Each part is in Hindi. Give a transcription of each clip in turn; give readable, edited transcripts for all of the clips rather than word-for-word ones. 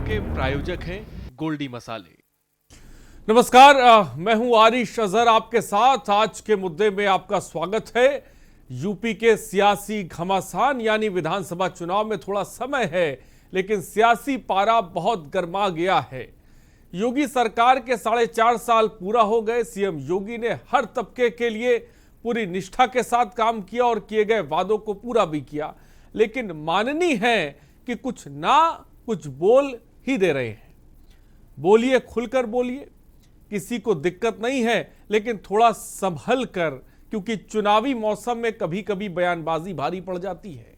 के प्रायोजक हैं गोल्डी मसाले। नमस्कार, मैं हूं आरिश अजहर आपके साथ। आज के मुद्दे में आपका स्वागत है। यूपी के सियासी घमासान यानी विधानसभा चुनाव में थोड़ा समय है, लेकिन सियासी पारा बहुत गर्मा गया है। योगी सरकार के 4.5 साल पूरा हो गए। सीएम योगी ने हर तबके के लिए पूरी निष्ठा के साथ काम किया और किए गए वादों को पूरा भी किया, लेकिन माननीय है कि कुछ बोल ही दे रहे हैं। बोलिए, खुलकर बोलिए, किसी को दिक्कत नहीं है, लेकिन थोड़ा संभल कर, क्योंकि चुनावी मौसम में कभी कभी बयानबाजी भारी पड़ जाती है।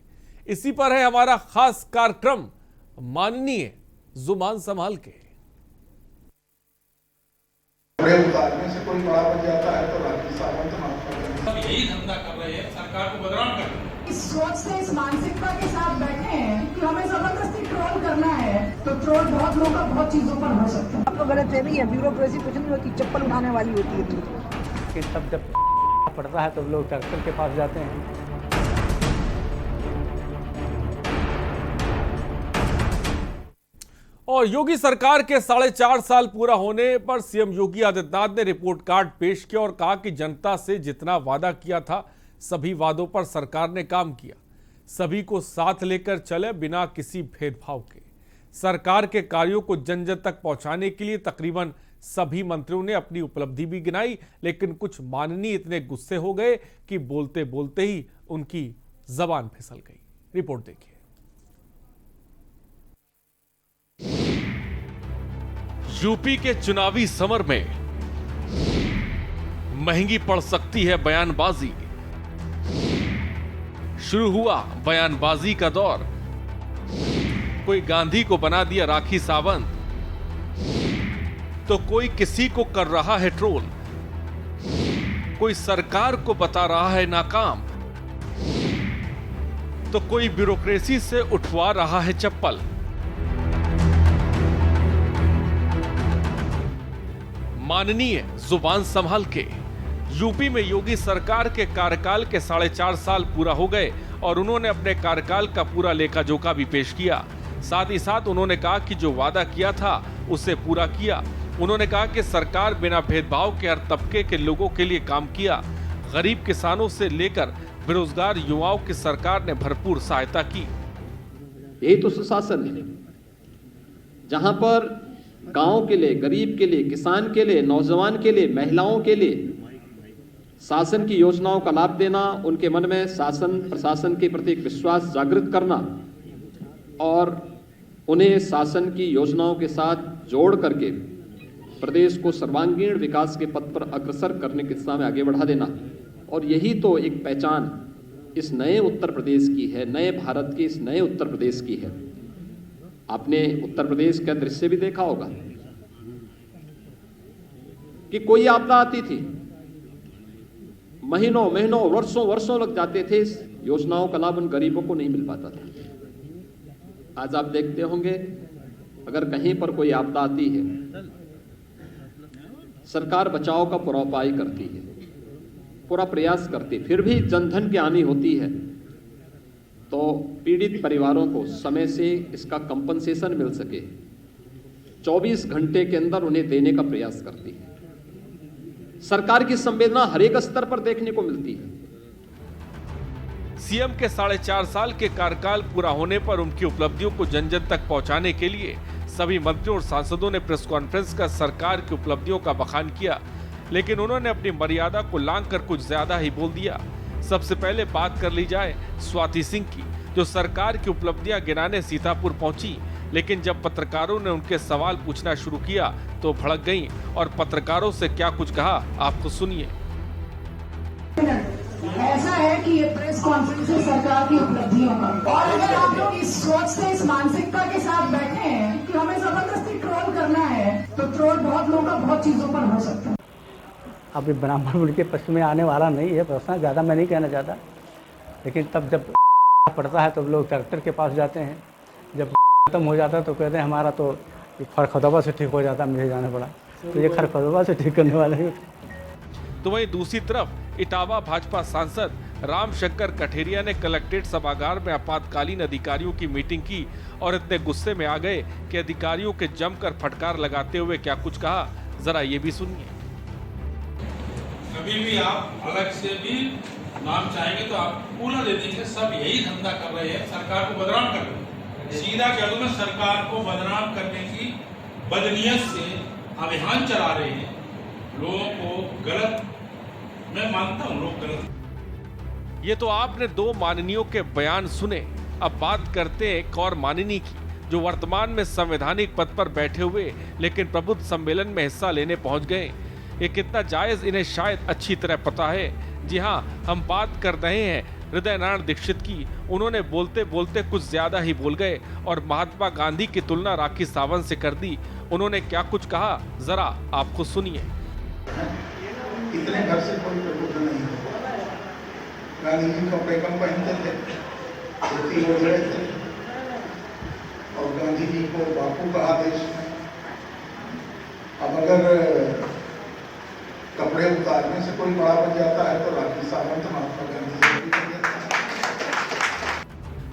इसी पर है हमारा खास कार्यक्रम माननीय जुबान संभाल के। उतारने से कोई बड़ा बन जाता है तो राखी सावंत यही धंधा कर रहे हैं, सरकार को बदनाम कर रहे हैं। इस सोच से, इस मानसिकता के साथ बैठे हैं कि हमें जबरदस्ती ट्रोल करना है, तो ट्रोल बहुत लोगों का बहुत चीजों पर हो सकता है। आप लोग गलत फहमी है, ब्यूरोक्रेसी कुछ नहीं होती, चप्पल उठाने वाली होती है। कि तब जब पड़ता है तो लोग डॉक्टर के पास जाते हैं। और योगी सरकार के 4.5 साल पूरा होने पर सीएम योगी आदित्यनाथ ने रिपोर्ट कार्ड पेश किया और कहा कि जनता से जितना वादा किया था, सभी वादों पर सरकार ने काम किया। सभी को साथ लेकर चले, बिना किसी भेदभाव के। सरकार के कार्यों को जन जन तक पहुंचाने के लिए तकरीबन सभी मंत्रियों ने अपनी उपलब्धि भी गिनाई, लेकिन कुछ माननीय इतने गुस्से हो गए कि बोलते बोलते ही उनकी जबान फिसल गई। रिपोर्ट देखिए। यूपी के चुनावी समर में महंगी पड़ सकती है बयानबाजी। शुरू हुआ बयानबाजी का दौर। कोई गांधी को बना दिया राखी सावंत, तो कोई किसी को कर रहा है ट्रोल, कोई सरकार को बता रहा है नाकाम, तो कोई ब्यूरोक्रेसी से उठवा रहा है चप्पल। माननीय जुबान संभाल के। यूपी में योगी सरकार के कार्यकाल के 4.5 साल पूरा हो गए और उन्होंने अपने कार्यकाल का पूरा लेखा जोखा भी पेश किया। साथ ही साथ उन्होंने कहा कि जो वादा किया था उसे पूरा किया। उन्होंने कहा कि सरकार बिना भेदभाव के हर तबके के लोगों के लिए काम किया। गरीब किसानों से लेकर बेरोजगार युवाओं की सरकार ने भरपूर सहायता की। यही तो सुशासन है, जहां पर गांव के लिए, गरीब के लिए, किसान के लिए, नौजवान के लिए, महिलाओं के लिए शासन की योजनाओं का लाभ देना, उनके मन में शासन प्रशासन के प्रति एक विश्वास जागृत करना और उन्हें शासन की योजनाओं के साथ जोड़ करके प्रदेश को सर्वांगीण विकास के पथ पर अग्रसर करने की दिशा में आगे बढ़ा देना। और यही तो एक पहचान इस नए उत्तर प्रदेश की है, नए भारत की, इस नए उत्तर प्रदेश की है। आपने उत्तर प्रदेश का दृश्य भी देखा होगा कि कोई आपदा आती थी, महीनों महीनों वर्षों वर्षों लग जाते थे, इस योजनाओं का लाभ उन गरीबों को नहीं मिल पाता था। आज आप देखते होंगे, अगर कहीं पर कोई आपदा आती है, सरकार बचाव का पूरा उपाय करती है, पूरा प्रयास करती है, फिर भी जनधन की हानि होती है तो पीड़ित परिवारों को समय से इसका कंपनसेशन मिल सके, 24 घंटे के अंदर उन्हें देने का प्रयास करती है। सरकार की संवेदना हर एक स्तर पर देखने को मिलती है। सीएम के 4.5 साल के कार्यकाल पूरा होने पर उनकी उपलब्धियों को जन जन तक पहुंचाने के लिए सभी मंत्रियों और सांसदों ने प्रेस कॉन्फ्रेंस कर सरकार की उपलब्धियों का बखान किया, लेकिन उन्होंने अपनी मर्यादा को लांघकर कुछ ज्यादा ही बोल दिया। सबसे पहले बात कर ली जाए स्वाति सिंह की, जो सरकार की उपलब्धियां गिनाने सीतापुर पहुंची, लेकिन जब पत्रकारों ने उनके सवाल पूछना शुरू किया तो भड़क गईं और पत्रकारों से क्या कुछ कहा, आप तो सुनिए। ऐसा है कि ये प्रेस कॉन्फ्रेंस है सरकार की उपलब्धियों का, और अगर आप लोग इस सोच से, इस मानसिकता के साथ बैठे हैं कि हमें जबरदस्ती ट्रोल करना है, तो ट्रोल बहुत लोगों का बहुत चीजों पर हो सकता है। अभी ब्राह्मण उनके पक्ष में आने वाला नहीं है, प्रश्न ज़्यादा मैं नहीं कहना चाहता, लेकिन तब जब पड़ता है तो लोग डॉक्टर के पास जाते हैं। जब खत्म हो जाता है तो कहते हैं हमारा तो खरखदवा से ठीक हो जाता, मुझे जाना पड़ा, तो ये खरखदवा से ठीक करने वाले हैं। तो वहीं दूसरी तरफ इटावा भाजपा सांसद रामशंकर कठेरिया ने कलेक्ट्रेट सभागार में आपातकालीन अधिकारियों की मीटिंग की और इतने गुस्से में आ गए कि अधिकारियों के जमकर फटकार लगाते हुए क्या कुछ कहा, जरा ये भी सुनिए। कभी भी आप अलग से भी नाम चाहेंगे तो आप पूरा दे देंगे। सब यही धंधा कर रहे हैं, सरकार को बदनाम कर रहे हैं। सीधा कह दूं मैं, सरकार को बदनाम करने की बदनीयत से अभियान चला रहे हैं। लोगों को गलत, मैं मानता हूं लोग गलत। ये तो आपने दो माननीयों के बयान सुने। अब बात करते हैं एक और माननीय की, जो वर्तमान में संवैधानिक पद पर बैठे हुए लेकिन प्रबुद्ध सम्मेलन में हिस्सा लेने पहुंच गए। ये कितना जायज इन्हें शायद अच्छी तरह पता है। जी हाँ, हम बात कर रहे हैं हृदय नारायण दीक्षित की। उन्होंने बोलते बोलते कुछ ज्यादा ही बोल गए और महात्मा गांधी की तुलना राखी सावंत से कर दी। उन्होंने क्या कुछ कहा, जरा आप खुद सुनिए। इतने घर से कोई प्रबुद्ध नहीं है। गांधी जी कपड़े कम पहनते थे, धोती ओढ़ रहे थे, और गांधी जी को बापू कहा देश में। अब अगर कपड़े उतारने से कोई बड़ा बन जाता है तो राखी सावंत महात्मा गांधी जी।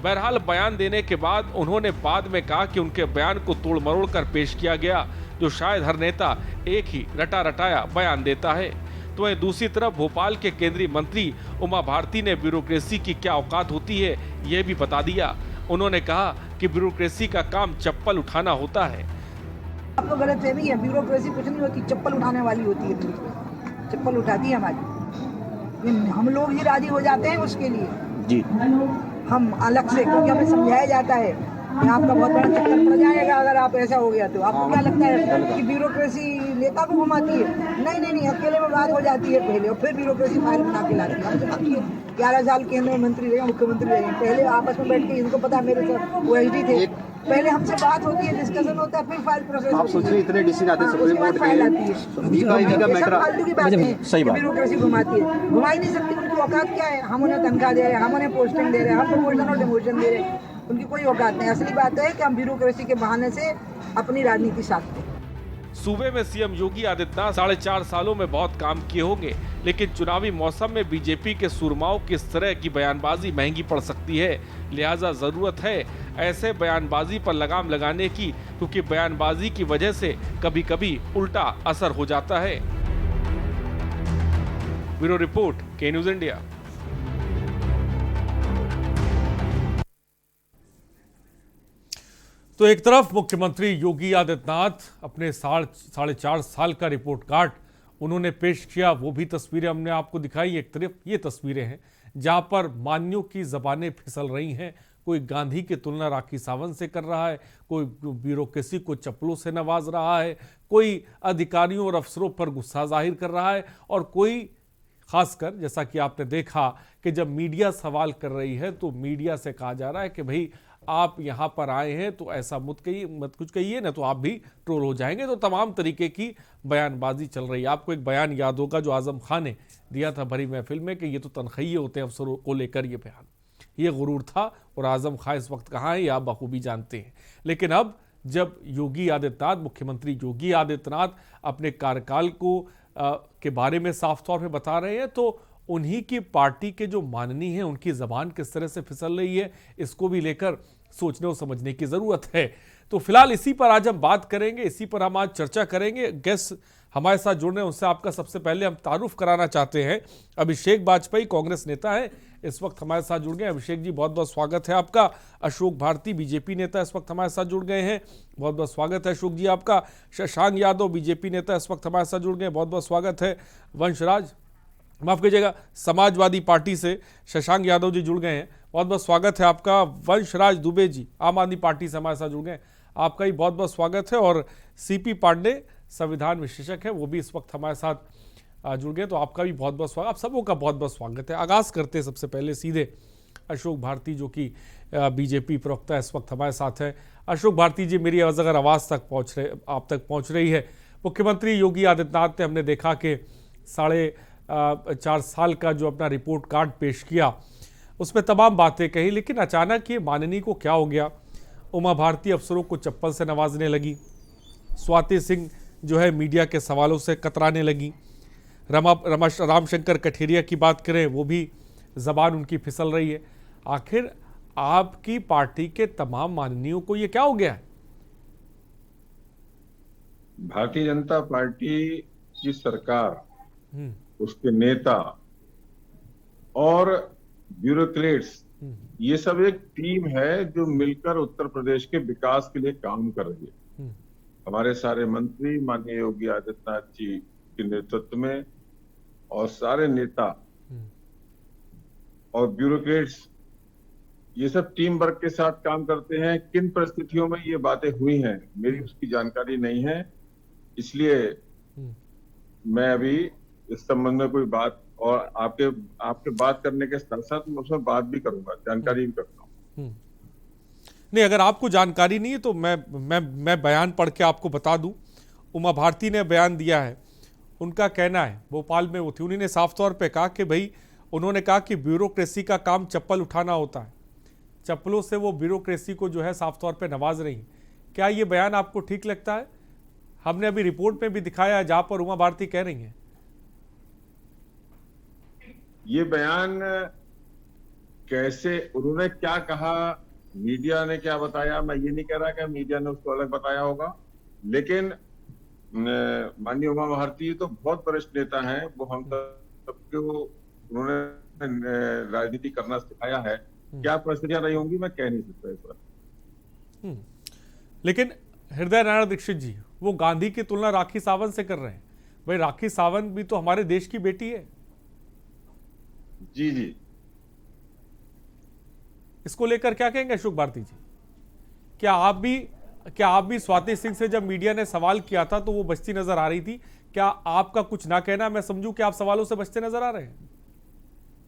बहरहाल बयान देने के बाद उन्होंने बाद में कहा कि उनके बयान को तोड़ मरोड़ कर पेश किया गया, जो शायद हर नेता एक ही रटा रटाया बयान देता है। तो वहीं दूसरी तरफ भोपाल के केंद्रीय मंत्री उमा भारती ने ब्यूरोक्रेसी की क्या औकात होती है ये भी बता दिया। उन्होंने कहा कि ब्यूरोक्रेसी का काम चप्पल उठाना होता है। आपको गलत फहमी है, ब्यूरोक्रेसी कुछ नहीं होती, चप्पल उठाने वाली होती है। चप्पल उठाती है हमारी, हम लोग ही राजी हो जाते हैं उसके लिए जी। हम अलग से, क्योंकि हमें समझाया जाता है कि आपका बहुत बड़ा चक्कर पड़ जाएगा अगर आप ऐसा हो गया तो। आपको क्या लगता है कि ब्यूरोक्रेसी नेता को घुमाती है? नहीं, अकेले में बात हो जाती है पहले, और फिर ब्यूरोक्रेसी फाइल बना के लाती है। हमसे बाकी 11 साल केंद्रीय मंत्री रहे, मुख्यमंत्री रहे, पहले आपस में बैठ के, इनको पता मेरे साथ वो एसडी थे, पहले हमसे बात होती है, डिस्कशन होता है, फिर फाइल प्रोसेस। आप सोच रहे इतने डिसीजन आते हैं, सुप्रीम कोर्ट फाइल आती है, फालतू की बात है, सही बात। ब्यूरोक्रेसी घुमाती है, घुमा ही नहीं सकती। उनकी औकात क्या है? हम उन्हें तनख्वाह दे रहे हैं, हम उन्हें पोस्टिंग दे रहे हैं, हम प्रमोशन और डिमोशन दे रहे हैं, उनकी कोई औकात नहीं। असली बात है कि हम ब्यूरोक्रेसी के बहाने से अपनी राजनीति साधते हैं। सूबे में सीएम योगी आदित्यनाथ 4.5 सालों में बहुत काम किए होंगे, लेकिन चुनावी मौसम में बीजेपी के सुरमाओं की इस तरह की बयानबाजी महंगी पड़ सकती है। लिहाजा जरूरत है ऐसे बयानबाजी पर लगाम लगाने की, क्योंकि बयानबाजी की वजह से कभी कभी उल्टा असर हो जाता है। ब्यूरो रिपोर्ट, के न्यूज इंडिया। तो एक तरफ मुख्यमंत्री योगी आदित्यनाथ अपने 4.5 साल का रिपोर्ट कार्ड उन्होंने पेश किया, वो भी तस्वीरें हमने आपको दिखाई। एक तरफ ये तस्वीरें हैं जहां पर मान्यों की जबानें फिसल रही हैं। कोई गांधी की तुलना राखी सावंत से कर रहा है, कोई ब्यूरोक्रेसी को चप्पलों से नवाज रहा है, कोई अधिकारियों और अफसरों पर गुस्सा जाहिर कर रहा है, और कोई खासकर जैसा कि आपने देखा कि जब मीडिया सवाल कर रही है तो मीडिया से कहा जा रहा है कि भाई आप यहाँ पर आए हैं तो ऐसा मत कुछ कहिए ना तो आप भी ट्रोल हो जाएंगे। तो तमाम तरीके की बयानबाजी चल रही है। आपको एक बयान याद होगा जो आजम खान ने दिया था भरी महफिल में कि ये तो तनख्वाही होते हैं अफसरों को लेकर, ये बयान, ये गुरूर था। और आजम खान इस वक्त कहाँ है ये आप बखूबी जानते हैं। लेकिन अब जब योगी आदित्यनाथ, मुख्यमंत्री योगी आदित्यनाथ अपने कार्यकाल को के बारे में साफ तौर पे बता रहे हैं, तो उन्हीं की पार्टी के जो माननीय हैं उनकी जबान किस तरह से फिसल रही है, इसको भी लेकर सोचने और समझने की जरूरत है। तो फिलहाल इसी पर आज हम बात करेंगे, इसी पर हम आज चर्चा करेंगे। गेस्ट हमारे साथ जुड़ रहे हैं, उनसे आपका सबसे पहले हम तारुफ कराना चाहते हैं। अभिषेक वाजपेयी कांग्रेस नेता है, इस वक्त हमारे साथ जुड़ गए। अभिषेक जी बहुत बहुत स्वागत है आपका। अशोक भारती बीजेपी नेता इस वक्त हमारे साथ जुड़ गए हैं, बहुत बहुत स्वागत है अशोक जी आपका। शशांक यादव बीजेपी नेता इस वक्त हमारे साथ जुड़ गए, बहुत बहुत स्वागत है। वंशराज, माफ कीजिएगा, समाजवादी पार्टी से शशांक यादव जी जुड़ गए हैं, बहुत बहुत स्वागत है आपका। वंशराज दुबे जी आम आदमी पार्टी से हमारे साथ जुड़ गए, आपका ही बहुत बहुत स्वागत है। और सीपी पांडे संविधान विशेषज्ञ है, वो भी इस वक्त हमारे साथ जुड़ गए, तो आपका भी बहुत बहुत स्वागत, आप सबों का बहुत बहुत स्वागत है। आगाज करते हैं सबसे पहले सीधे अशोक भारती जो कि बीजेपी प्रवक्ता इस वक्त हमारे साथ है। अशोक भारती जी, मेरी अगर आवाज़ तक आप तक पहुँच रही है, मुख्यमंत्री योगी आदित्यनाथ ने हमने देखा कि 4.5 साल का जो अपना रिपोर्ट कार्ड पेश किया उसमें तमाम बातें कही, लेकिन अचानक ये माननीय को क्या हो गया। उमा भारती अफसरों को चप्पल से नवाजने लगी, स्वाति सिंह जो है मीडिया के सवालों से कतराने लगी, रामशंकर कठेरिया की बात करें वो भी जबान उनकी फिसल रही है। आखिर आपकी पार्टी के तमाम माननीयों को ये क्या हो गया है? भारतीय जनता पार्टी की सरकार, हम्म, उसके नेता और ब्यूरोक्रेट्स, ये सब एक टीम है जो मिलकर उत्तर प्रदेश के विकास के लिए काम कर रही है। हम्म, हमारे सारे मंत्री माननीय योगी आदित्यनाथ जी के नेतृत्व में और सारे नेता और ब्यूरोक्रेट्स, ये सब टीम वर्क के साथ काम करते हैं। किन परिस्थितियों में ये बातें हुई हैं मेरी उसकी जानकारी नहीं है, इसलिए मैं अभी इस संबंध में कोई बात, और आपके बात करने के साथ साथ मैं उसमें बात भी करूंगा, जानकारी भी करता हूँ। नहीं, अगर आपको जानकारी नहीं है तो मैं बयान पढ़ के आपको बता दूं। उमा भारती ने बयान दिया है। उनका कहना है, भोपाल में वो थी, उन्होंने साफ तौर पे कहा कि भाई, उन्होंने कहा कि ब्यूरोक्रेसी का काम चप्पल उठाना होता है। चप्पलों से वो ब्यूरोक्रेसी को जो है साफ तौर पे नवाज रही हैं। क्या ये बयान आपको ठीक लगता है? हमने अभी रिपोर्ट में भी दिखाया है जहां पर उमा भारती कह रही हैं। ये बयान कैसे, उन्होंने क्या कहा, मीडिया ने क्या बताया, मैं ये नहीं कह रहा कि मीडिया ने उसको अलग बताया होगा, लेकिन माननीय उमा भारती तो बहुत वरिष्ठ नेता हैं, वो हम सबको उन्होंने राजनीति करना सिखाया है। क्या परिस्थितियां रही होंगी मैं कह नहीं सकता इस बार। लेकिन हृदय नारायण दीक्षित जी वो गांधी की तुलना राखी सावंत से कर रहे हैं। भाई, राखी सावंत भी तो हमारे देश की बेटी है। जी जी, इसको लेकर क्या कहेंगे अशोक भारती जी? क्या आप भी स्वाति सिंह से जब मीडिया ने सवाल किया था तो वो बचती नजर आ रही थी? क्या आपका कुछ ना कहना, मैं समझूं कि आप सवालों से बचते नजर आ रहे हैं?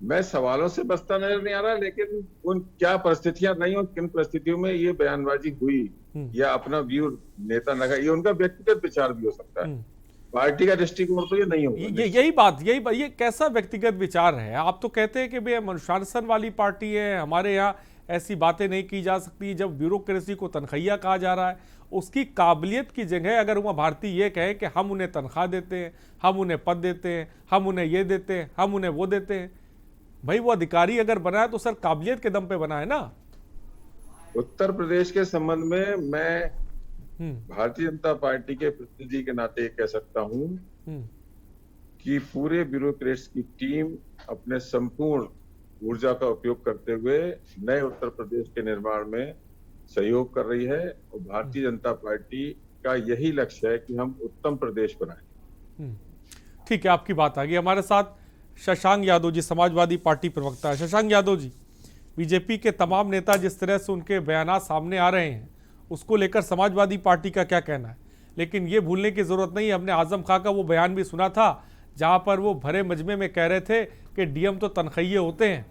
मैं सवालों से बचता नजर नहीं आ रहा, लेकिन उन क्या परिस्थितियां रही और किन परिस्थितियों में ये बयानबाजी हुई या अपना व्यू नेता लगा, ये उनका व्यक्तिगत विचार भी हो सकता है। पार्टी का दृष्टिकोण तो ये नहीं होगा। यही बात, ये कैसा व्यक्तिगत विचार है? आप तो कहते हैं कि भाई अनुशासन वाली पार्टी है, हमारे यहाँ ऐसी बातें नहीं की जा सकती। जब ब्यूरोक्रेसी को तनख्वाहिया कहा जा रहा है, उसकी काबिलियत की जगह अगर उमा भारती ये कहे कि हम उन्हें तनख्वाह देते हैं, हम उन्हें पद देते हैं, हम उन्हें ये देते हैं, हम उन्हें वो देते हैं, भाई वो अधिकारी अगर बना है तो सर काबिलियत के दम पे बना है ना। उत्तर प्रदेश के संबंध में मैं भारतीय जनता पार्टी के प्रतिनिधि के नाते ये कह सकता हूं कि पूरे ब्यूरोक्रेट्स की टीम अपने संपूर्ण ऊर्जा का उपयोग करते हुए नए उत्तर प्रदेश के निर्माण में सहयोग कर रही है, और भारतीय जनता पार्टी का यही लक्ष्य है कि हम उत्तम प्रदेश बनाएं। ठीक है, आपकी बात आ गई। हमारे साथ शशांक यादव जी, समाजवादी पार्टी प्रवक्ता है। शशांक यादव जी, बीजेपी के तमाम नेता जिस तरह से उनके बयान सामने आ रहे हैं उसको लेकर समाजवादी पार्टी का क्या कहना है? लेकिन ये भूलने की जरूरत नहीं, हमने आजम खां का वो बयान भी सुना था जहां पर वो भरे मजमे में कह रहे थे कि डीएम तो तनख्वाहिये होते हैं।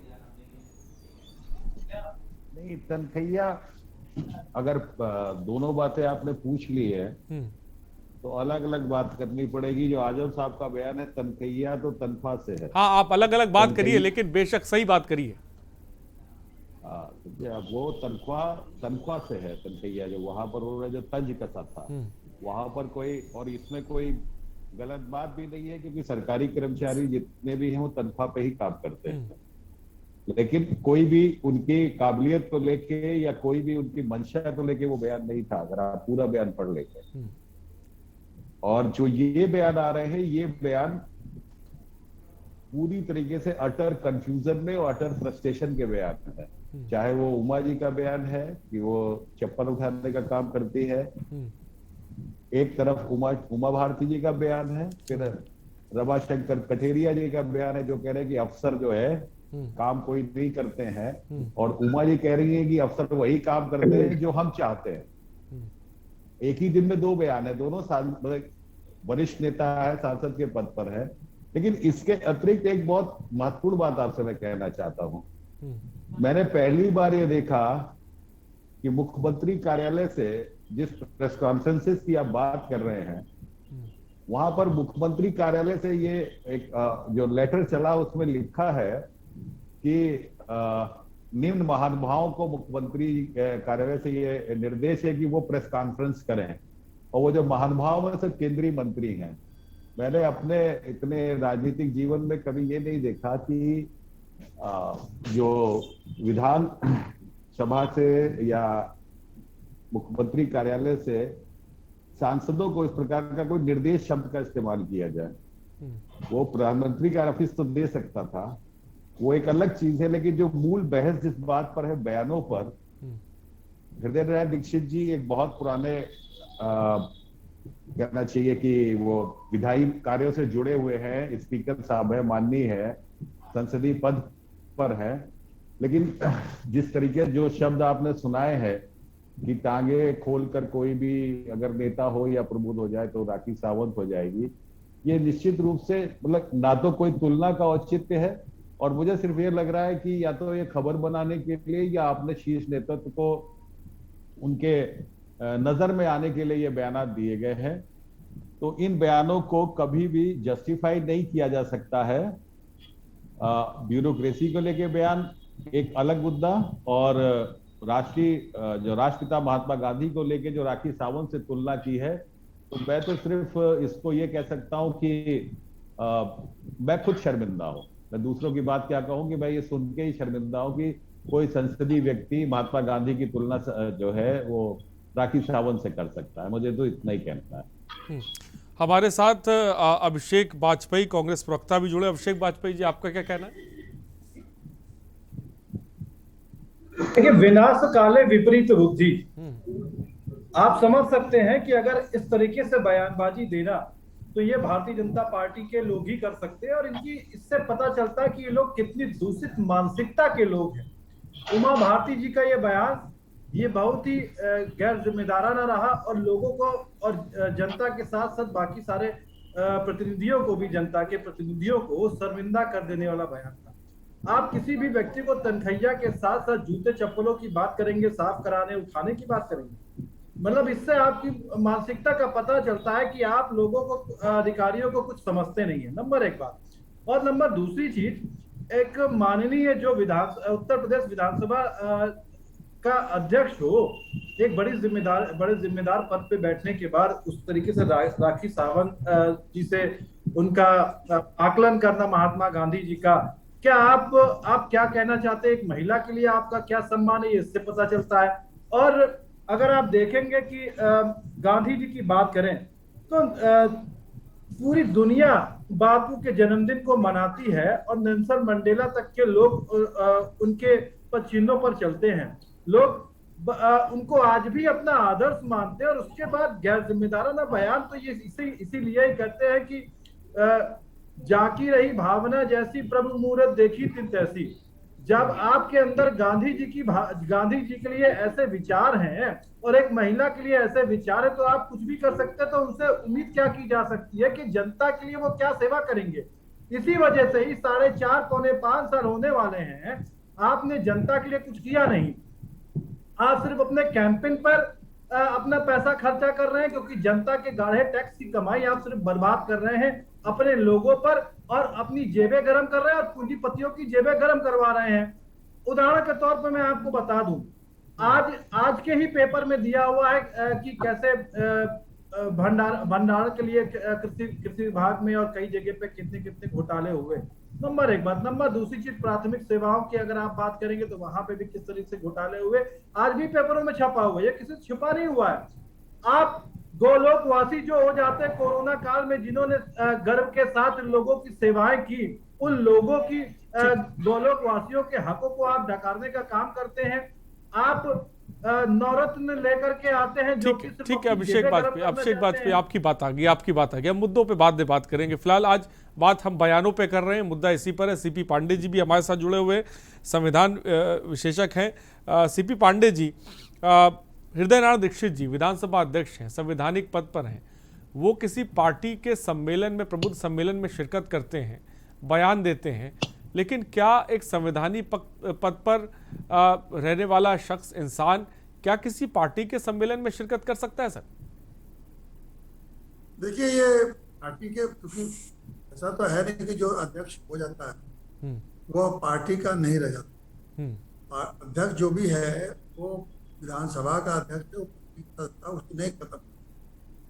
नहीं, तनख्वाहिया अगर दोनों बातें आपने पूछ ली है तो अलग अलग बात करनी पड़ेगी। जो आजम साहब का बयान है, तनख्वाहिया तो तनख्वाह से है। हाँ, आप अलग अलग बात करिए, लेकिन बेशक सही बात करिए। वो तनख्वाह से है। तनख्वाहिया जो वहां पर उन्होंने जो तंज कसा था वहां पर कोई, और इसमें कोई गलत बात भी नहीं है, क्योंकि सरकारी कर्मचारी जितने भी हैं वो तनख्वाह पे ही काम करते हैं। लेकिन कोई भी उनकी काबिलियत को लेके या कोई भी उनकी मंशा को लेके वो बयान नहीं था, अगर आप पूरा बयान पढ़ लेंगे। और जो ये बयान आ रहे हैं, ये बयान पूरी तरीके से अटर कंफ्यूजन में और अटर फ्रस्ट्रेशन के बयान है। चाहे वो उमा जी का बयान है कि वो चप्पल उठाने का काम करती है, एक तरफ उमा भारती जी का बयान है, फिर रमाशंकर कठेरिया जी का बयान है जो कह रहे हैं कि अफसर जो है काम कोई नहीं करते हैं, और उमा जी कह रही है कि अफसर वही काम करते हैं जो हम चाहते हैं। एक ही दिन में दो बयान है, दोनों वरिष्ठ नेता है, सांसद के पद पर है। लेकिन इसके अतिरिक्त एक बहुत महत्वपूर्ण बात आपसे मैं कहना चाहता हूं। मैंने पहली बार ये देखा कि मुख्यमंत्री कार्यालय से जिस प्रेस कॉन्फ्रेंसेस की आप बात कर रहे हैं, वहां पर मुख्यमंत्री कार्यालय से ये एक जो लेटर चला उसमें लिखा है कि निम्न महानुभावों को मुख्यमंत्री कार्यालय से ये निर्देश है कि वो प्रेस कॉन्फ्रेंस करें, और वो जो महानुभाव है सब केंद्रीय मंत्री हैं। मैंने अपने इतने राजनीतिक जीवन में कभी ये नहीं देखा कि जो विधान सभा से या मुख्यमंत्री कार्यालय से सांसदों को इस प्रकार का कोई निर्देश शब्द का इस्तेमाल किया जाए। वो प्रधानमंत्री का ऑफिस तो दे सकता था, वो एक अलग चीज है, लेकिन जो मूल बहस जिस बात पर है, बयानों पर, हृदय नारायण दीक्षित जी एक बहुत पुराने कहना चाहिए कि वो विधायी कार्यों से जुड़े हुए हैं, स्पीकर साहब है, माननीय है, संसदीय पद पर है, लेकिन जिस तरीके जो शब्द आपने सुनाए हैं कि टांगे खोलकर कोई भी अगर नेता हो या प्रबुद्ध हो जाए तो राखी सावंत हो जाएगी, ये निश्चित रूप से मतलब ना तो कोई तुलना का औचित्य है, और मुझे सिर्फ ये लग रहा है कि या तो ये खबर बनाने के लिए या अपने शीर्ष नेतृत्व को उनके नजर में आने के लिए ये बयान दिए गए हैं। तो इन बयानों को कभी भी जस्टिफाई नहीं किया जा सकता है। ब्यूरोक्रेसी को लेके बयान एक अलग मुद्दा, और राष्ट्रीय जो राष्ट्रपिता महात्मा गांधी को लेके जो राखी सावंत से तुलना की है, तो मैं तो सिर्फ इसको ये कह सकता हूं कि मैं खुद शर्मिंदा हूं। मैं दूसरों की बात क्या कहूं कि मैं ये सुन के ही शर्मिंदा हूं कि कोई संसदीय व्यक्ति महात्मा गांधी की तुलना जो है वो राखी सावंत से कर सकता है। मुझे तो इतना ही कहना है। हमारे साथ अभिषेक वाजपेयी कांग्रेस प्रवक्ता भी जुड़े। अभिषेक वाजपेयी जी, आपका क्या कहना है? देखिए, विनाश काले विपरीत बुद्धि, आप समझ सकते हैं कि अगर इस तरीके से बयानबाजी देना तो ये भारतीय जनता पार्टी के लोग ही कर सकते हैं, और इनकी इससे पता चलता है कि ये लोग कितनी दूषित मानसिकता के लोग हैं। उमा भारती जी का ये बयान ये बहुत ही गैर जिम्मेदाराना रहा, और लोगों को और जनता के साथ साथ बाकी सारे प्रतिनिधियों को भी, जनता के प्रतिनिधियों को शर्मिंदा कर देने वाला बयान था। आप किसी भी व्यक्ति को तनखैया के साथ साथ जूते चप्पलों की बात करेंगे, साफ कराने उठाने की बात करेंगे, मतलब इससे आपकी मानसिकता का पता चलता है कि आप लोगों को, अधिकारियों को कुछ समझते नहीं है, नंबर एक बात। और नंबर दूसरी चीज, एक माननीय जो उत्तर प्रदेश विधानसभा का अध्यक्ष हो, एक बड़े जिम्मेदार पद पे बैठने के बाद उस तरीके से राखी सावंत जी से उनका आकलन करना महात्मा गांधी जी का, क्या आप क्या कहना चाहते हैं? एक महिला के लिए आपका क्या सम्मान है, ये इससे पता चलता है। और अगर आप देखेंगे कि गांधी जी की बात करें तो पूरी दुनिया बापू के जन्मदिन को मनाती है, और नेल्सन मंडेला तक के लोग उनके चिन्हों पर चलते हैं। लोग उनको आज भी अपना आदर्श मानते हैं, और उसके बाद गैर जिम्मेदाराना बयान तो ये इसीलिए ही कहते हैं कि जाकी रही भावना जैसी प्रभु मूरत देखी तिन तैसी। जब आपके अंदर गांधी जी के लिए ऐसे विचार हैं और एक महिला के लिए ऐसे विचार है, तो आप कुछ भी कर सकते हैं। तो उनसे उम्मीद क्या की जा सकती है कि जनता के लिए वो क्या सेवा करेंगे। इसी वजह से ही 4.5 पौने 5 साल होने वाले हैं, आपने जनता के लिए कुछ किया नहीं। आप सिर्फ अपने कैंपेन पर अपना पैसा खर्चा कर रहे हैं, क्योंकि जनता के गाढ़े टैक्स की कमाई आप सिर्फ बर्बाद कर रहे हैं अपने लोगों पर, और अपनी जेबें गर्म कर रहे हैं और पूंजीपतियों की जेबें गर्म करवा रहे हैं। उदाहरण के तौर पर मैं आपको बता दूं, आज के ही पेपर में दिया हुआ है कि कैसे भंडारण के लिए कृषि विभाग में और कई जगह पे कितने घोटाले हुए। नंबर एक बात। नंबर दूसरी चीज, प्राथमिक सेवाओं की अगर आप बात करेंगे तो वहां पे भी किस तरीके से घोटाले हुए, आज भी पेपरों में छपा हुआ है, किसी से छिपा नहीं हुआ है। आप गोलोकवासी जो हो जाते हैं कोरोना काल में, जिन्होंने गर्व के साथ लोगों की सेवाएं की, उन लोगों की गोलोकवासियों के हकों को आप डकारने का काम करते हैं। आप नवरत्न लेकर के आते हैं जो कि ठीक है अभिषेक वाजपेयी, आपकी बात आ गई। हम मुद्दों पे बाद में बात करेंगे। फिलहाल आज बात हम बयानों पे कर रहे हैं, मुद्दा इसी पर है। सीपी पांडे जी भी हमारे साथ जुड़े हुए संविधान विशेषज्ञ हैं। सीपी पांडे जी, हृदय नारायण दीक्षित जी विधानसभा अध्यक्ष हैं, संवैधानिक पद पर हैं, वो किसी पार्टी के सम्मेलन में, प्रबुद्ध सम्मेलन में शिरकत करते हैं, बयान देते हैं, लेकिन क्या एक संवैधानिक पद पर रहने वाला शख्स, इंसान, क्या किसी पार्टी के सम्मेलन में शिरकत कर सकता है? सर देखिए, ये पार्टी के, क्योंकि ऐसा तो है नहीं कि जो अध्यक्ष हो जाता है वो पार्टी का नहीं रह जाता। अध्यक्ष जो भी है वो विधानसभा का अध्यक्ष है, उसकी नहीं खत्म,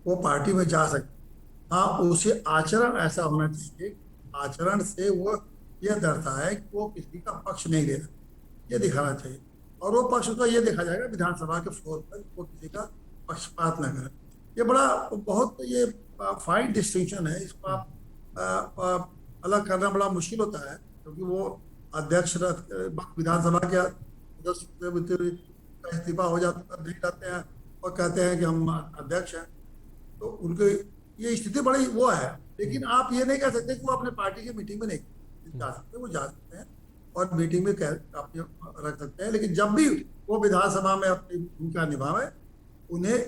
वो पार्टी में जा सकता। हाँ, उसे आचरण ऐसा होना चाहिए, आचरण से वो यह दर्शाता है कि वो किसी का पक्ष नहीं ले रहा, ये दिखाना चाहिए। और वो पक्ष का ये देखा जाएगा विधानसभा के फ्लोर पर वो किसी का पक्षपात न करें। ये बड़ा बहुत ये फाइन डिस्टिंक्शन है, इसको आप अलग करना बड़ा मुश्किल होता है, क्योंकि वो अध्यक्ष विधानसभा के इस्तीफा हो जाता नहीं जाते हैं और कहते हैं कि हम अध्यक्ष हैं, तो उनके ये स्थिति बड़ी वो है। लेकिन आप ये नहीं कह सकते कि वो अपने पार्टी की मीटिंग में नहीं जा सकते, वो जा सकते हैं और मीटिंग में रख सकते हैं, लेकिन जब भी वो विधानसभा में अपनी भूमिका निभावे, उन्हें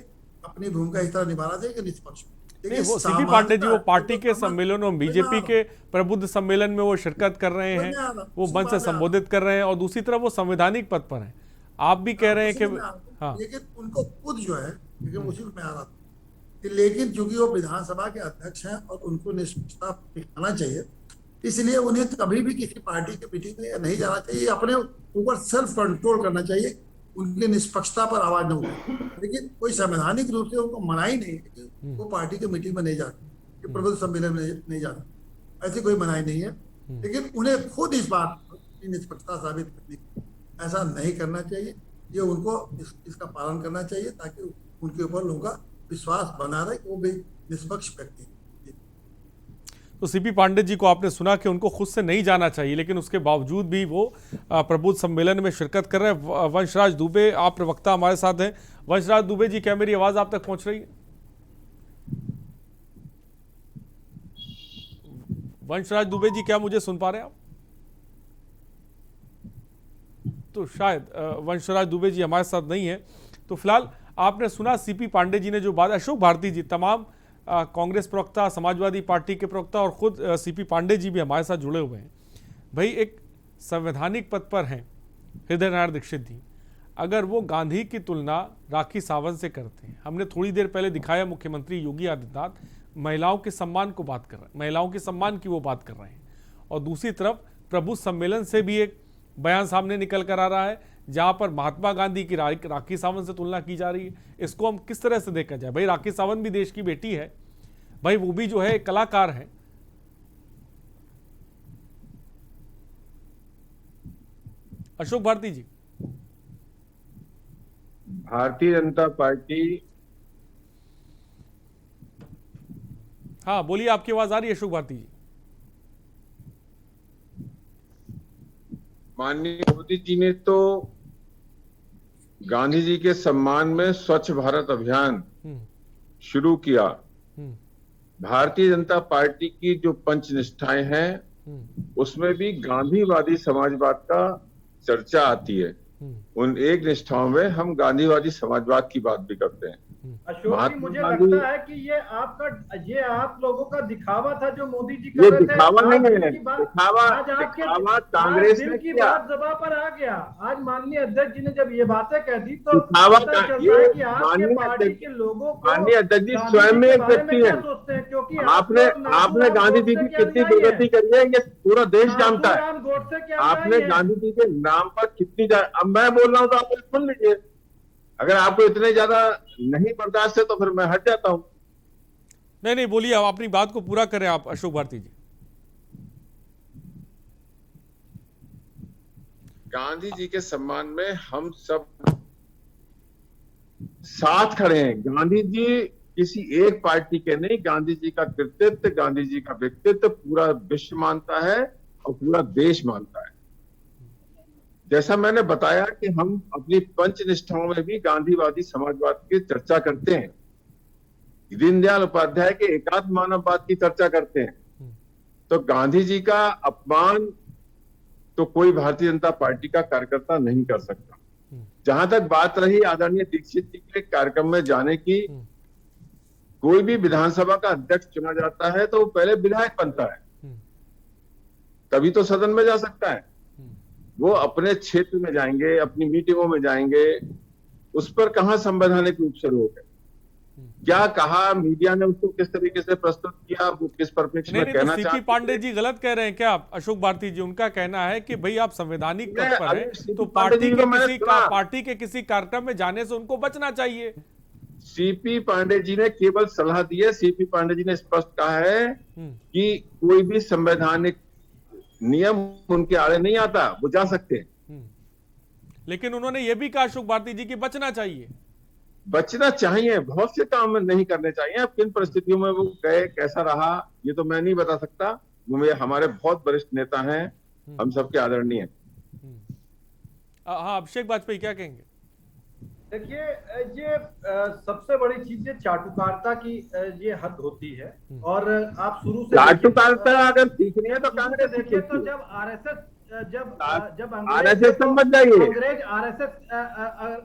अपनी भूमिका इस तरह निभाना चाहिए कि निष्पक्ष। वो सीपी पांडे जी वो पार्टी के सम्मेलन और बीजेपी के प्रबुद्ध सम्मेलन में वो शिरकत कर रहे हैं, वो मंच से संबोधित कर रहे हैं, और दूसरी तरफ वो संवैधानिक पद पर हैं। आप भी कह रहे हैं कि हाँ, लेकिन उनको खुद जो है, उसी में आ रहा था, लेकिन चूंकि वो विधानसभा के अध्यक्ष हैं और उनको निष्पक्षता दिखाना चाहिए, इसलिए उन्हें कभी भी किसी पार्टी के मीटिंग में नहीं जाना चाहिए, अपने ऊपर सेल्फ कंट्रोल करना चाहिए, उनकी निष्पक्षता पर आवाज न उठे। लेकिन कोई संवैधानिक रूप से उनको मनाही नहीं है कि वो पार्टी के मीटिंग में नहीं जाते, प्रबुद्ध सम्मेलन में नहीं जाते, ऐसी कोई मनाही नहीं है। लेकिन उन्हें खुद इस बात की निष्पक्षता साबित करनी, ऐसा नहीं करना चाहिए। ये उनको इसका पालन करना चाहिए ताकि उनके ऊपर लोगों का विश्वास बना रहे कि वो भी निष्पक्ष व्यक्ति। तो सीपी पांडे जी को आपने सुना कि उनको खुद से नहीं जाना चाहिए, लेकिन उसके बावजूद भी वो प्रबुद्ध सम्मेलन में शिरकत कर रहे हैं। वंशराज दुबे, आप प्रवक्ता हमारे साथ हैं। वंशराज दुबे जी, क्या मेरी आवाज आप तक पहुंच रही है? वंशराज दुबे जी, क्या मुझे सुन पा रहे हैं आप? तो शायद वंशराज दुबे जी हमारे साथ नहीं है। तो फिलहाल आपने सुना सीपी पांडे जी ने जो बात, अशोक भारती जी, तमाम कांग्रेस प्रवक्ता, समाजवादी पार्टी के प्रवक्ता और खुद सीपी पांडे जी भी हमारे साथ जुड़े हुए हैं। भाई, एक संवैधानिक पद पर हैं हृदय नारायण दीक्षित जी, अगर वो गांधी की तुलना राखी सावंत से करते हैं, हमने थोड़ी देर पहले दिखाया मुख्यमंत्री योगी आदित्यनाथ महिलाओं के सम्मान को बात कर रहे हैं, महिलाओं के सम्मान की वो बात कर रहे हैं, और दूसरी तरफ प्रबुद्ध सम्मेलन से भी एक बयान सामने निकल कर आ रहा है जहां पर महात्मा गांधी की राखी सावंत से तुलना की जा रही है। इसको हम किस तरह से देखा जाए? भाई, राखी सावंत भी देश की बेटी है, भाई वो भी जो है एक कलाकार है। अशोक भारती जी। भारतीय जनता पार्टी, हाँ बोलिए, आपकी आवाज आ रही है अशोक भारती जी। माननीय मोदी जी ने तो गांधी जी के सम्मान में स्वच्छ भारत अभियान शुरू किया। भारतीय जनता पार्टी की जो पंचनिष्ठाएं हैं उसमें भी गांधीवादी समाजवाद का चर्चा आती है। उन एक निष्ठाओं में हम गांधीवादी समाजवाद की बात भी करते हैं। अशोक जी, मुझे लगता है कि ये आप लोगों का दिखावा था जो मोदी जी कर रहे थे। दिखावा नहीं है, दिखावा कांग्रेस ने की किया। बात जगह पर आ गया। आज माननीय अध्यक्ष जी ने जब ये बातें कह दी तो दिखावा पता चलता है कि आपके पार्टी के लोगों को, माननीय अध्यक्ष जी स्वयं में एक व्यक्ति है। क्योंकि आपने गांधी जी की कितनी दुर्गति करी है ये पूरा देश जानता है। आपने गांधी जी के नाम पर कितनी, अब मैं बोल रहा हूँ तो आप सुन लीजिए। अगर आपको इतने ज्यादा नहीं बर्दाश्त है तो फिर मैं हट जाता हूं। नहीं, बोलिए, आप अपनी बात को पूरा करें आप अशोक भारती जी। गांधी जी के सम्मान में हम सब साथ खड़े हैं। गांधी जी किसी एक पार्टी के नहीं, गांधी जी का कृतित्व, गांधी जी का व्यक्तित्व पूरा विश्व मानता है और पूरा देश मानता है। जैसा मैंने बताया कि हम अपनी पंचनिष्ठाओं में भी गांधीवादी समाजवाद की चर्चा करते हैं, दीनदयाल उपाध्याय के एकात्म मानववाद की चर्चा करते हैं। तो गांधी जी का अपमान तो कोई भारतीय जनता पार्टी का कार्यकर्ता नहीं कर सकता। जहां तक बात रही आदरणीय दीक्षित जी के कार्यक्रम में जाने की, कोई भी विधानसभा का अध्यक्ष चुना जाता है तो वो पहले विधायक बनता है, तभी तो सदन में जा सकता है। वो अपने क्षेत्र में जाएंगे, अपनी मीटिंगों में जाएंगे, उस पर कहां संवैधानिक रूप से रोक है? क्या कहा, मीडिया ने उसको किस तरीके से प्रस्तुत किया, वो किस परिप्रेक्ष्य में कहना चाहते हैं? सीपी पांडे जी गलत कह रहे हैं क्या आप? अशोक भारती जी, उनका कहना है कि भाई आप संवैधानिक पद पर हैं तो पार्टी के किसी कार्यक्रम में जाने से उनको बचना चाहिए। सीपी पांडे जी ने केवल सलाह दी है। सीपी पांडे जी ने स्पष्ट कहा है कि कोई भी संवैधानिक नियम उनके आड़े नहीं आता, वो जा सकते हैं। लेकिन उन्होंने ये भी कहा अशोक भारती जी की बचना चाहिए। बचना चाहिए, बहुत से काम नहीं करने चाहिए। अब किन परिस्थितियों में वो गए, कैसा रहा, ये तो मैं नहीं बता सकता। वो हमारे बहुत वरिष्ठ नेता हैं, हम सबके आदरणीय। हाँ, अभिषेक वाजपेयी क्या कहेंगे? देखिए, ये सबसे बड़ी चीज ये चाटुकारिता की ये हद होती है। और आप शुरू से चाटुकारिता अगर सीखनी है तो कांग्रेस देखिए, तो जब आरएसएस जब आरएसएस समझ जाइए, अंग्रेज आरएसएस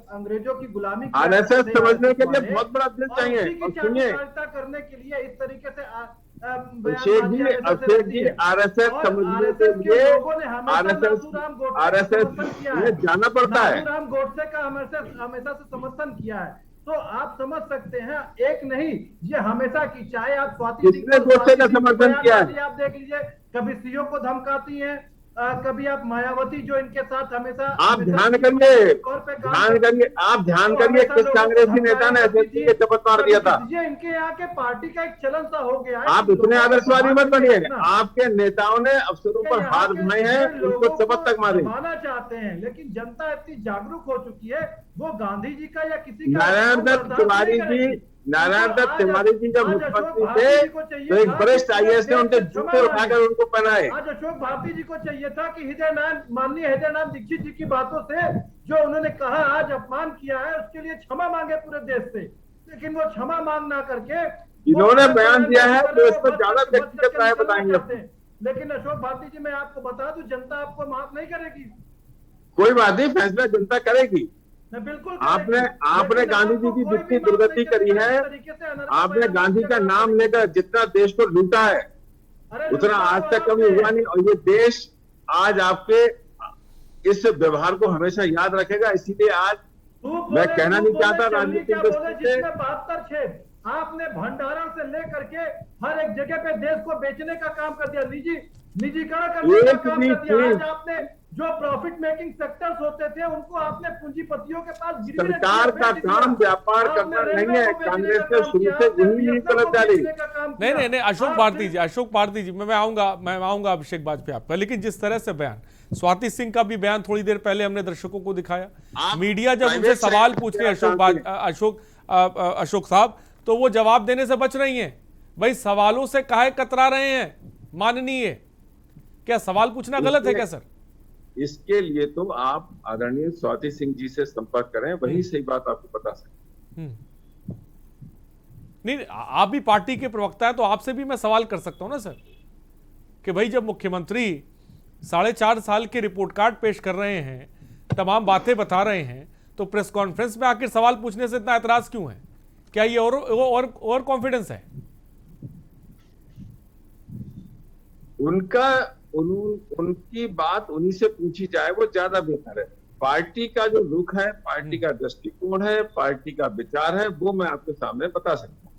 अंग्रेजों की गुलामी आरएसएस समझने के लिए बहुत बड़ा दिल चाहिए। और सुनिए, चाटुकारिता करने के लिए इस तरीके से अभिषेक जी आरएसएस समझने के लिए आरएसएस में जाना पड़ता है। नाथूराम गोडसे का हमेशा से समर्थन किया है। तो आप समझ सकते हैं, एक नहीं, ये हमेशा की, चाहे आप स्वाति किसने गोडसे का समर्थन किया है? आप देख लीजिए, कभी सीओ को धमकाती हैं, कभी आप मायावती जो इनके साथ हमेशा आप ध्यान करिए, आप ध्यान करिए किस कांग्रेसी नेता ने एसएसपी के शपथ मार दिया था। ये इनके यहाँ के पार्टी का एक चलन सा हो गया है। आप इतने आदर्शवादी मत बनिए। आपके नेताओं ने अफसरों पर हाथ उठाए हैं, उनको शपथ तक मारे। माना चाहते हैं, लेकिन जनता इतनी जागरूक हो चुकी है, वो गांधी जी का या किसी का नारायण दत्त तिवारी जी जब मुख्यमंत्री थे तो एक वरिष्ठ आईएएस ने उनके जूते उठाकर उनको पहनाए। आज अशोक भारती जी को चाहिए था कि माननीय हृदयनाथ दीक्षित जी की बातों से जो उन्होंने कहा, आज अपमान किया है, उसके लिए क्षमा मांगे पूरे देश से। लेकिन वो क्षमा मांग ना करके इन्होंने बयान दिया है तो इस पर ज्यादा व्यक्तिगत राय बताएंगे। लेकिन अशोक भारती जी, मैं आपको बता दूं, जनता आपको माफ नहीं करेगी। कोई बात नहीं, फैसला जनता करेगी। बिल्कुल आपने गांधी जी की जितनी दुर्गति करी है, आपने गांधी का नाम लेकर जितना देश को लूटा है, उतना आज तक कभी हुआ नहीं। और ये देश आज आपके इस व्यवहार को हमेशा याद रखेगा। इसीलिए आज मैं कहना नहीं चाहता राजनीतिक दृष्टि से, आपने भंडारण से लेकर के हर एक जगह पे देश को बेचने का काम कर दिया, निजीकरण करने का काम कर दिया। आज आपने जो प्रॉफिट मेकिंग सेक्टर्स होते थे, उनको आपने पूंजीपतियों के पास सरकार का काम व्यापार करना नहीं है। कांग्रेस ने शुरू से यही गलत डाली। नहीं, अशोक भारती जी, मैं आऊंगा अभिषेक वाजपेयी आपका। लेकिन जिस तरह से बयान, स्वाति सिंह का भी बयान थोड़ी देर पहले हमने दर्शकों को दिखाया। मीडिया जब उनसे सवाल पूछते हैं अशोक साहब, तो वो जवाब देने से बच रही हैं। भाई, सवालों से काहे कतरा रहे हैं माननीय? क्या सवाल पूछना गलत है क्या सर? इसके लिए तो आप आदरणीय स्वाति सिंह जी से संपर्क करें, वही सही बात आपको बता सकते। नहीं, आप भी पार्टी के प्रवक्ता है, तो आपसे भी मैं सवाल कर सकता हूं ना सर, कि भाई जब मुख्यमंत्री 4.5 साल के रिपोर्ट कार्ड पेश कर रहे हैं, तमाम बातें बता रहे हैं, तो प्रेस कॉन्फ्रेंस में आखिर सवाल पूछने से इतना एतराज क्यों है? क्या ये और कॉन्फिडेंस है? उनकी बात उन्हीं से पूछी जाए, वो ज्यादा बेहतर है। पार्टी का जो रुख है, पार्टी का दृष्टिकोण है, पार्टी का विचार है, वो मैं आपके सामने बता सकता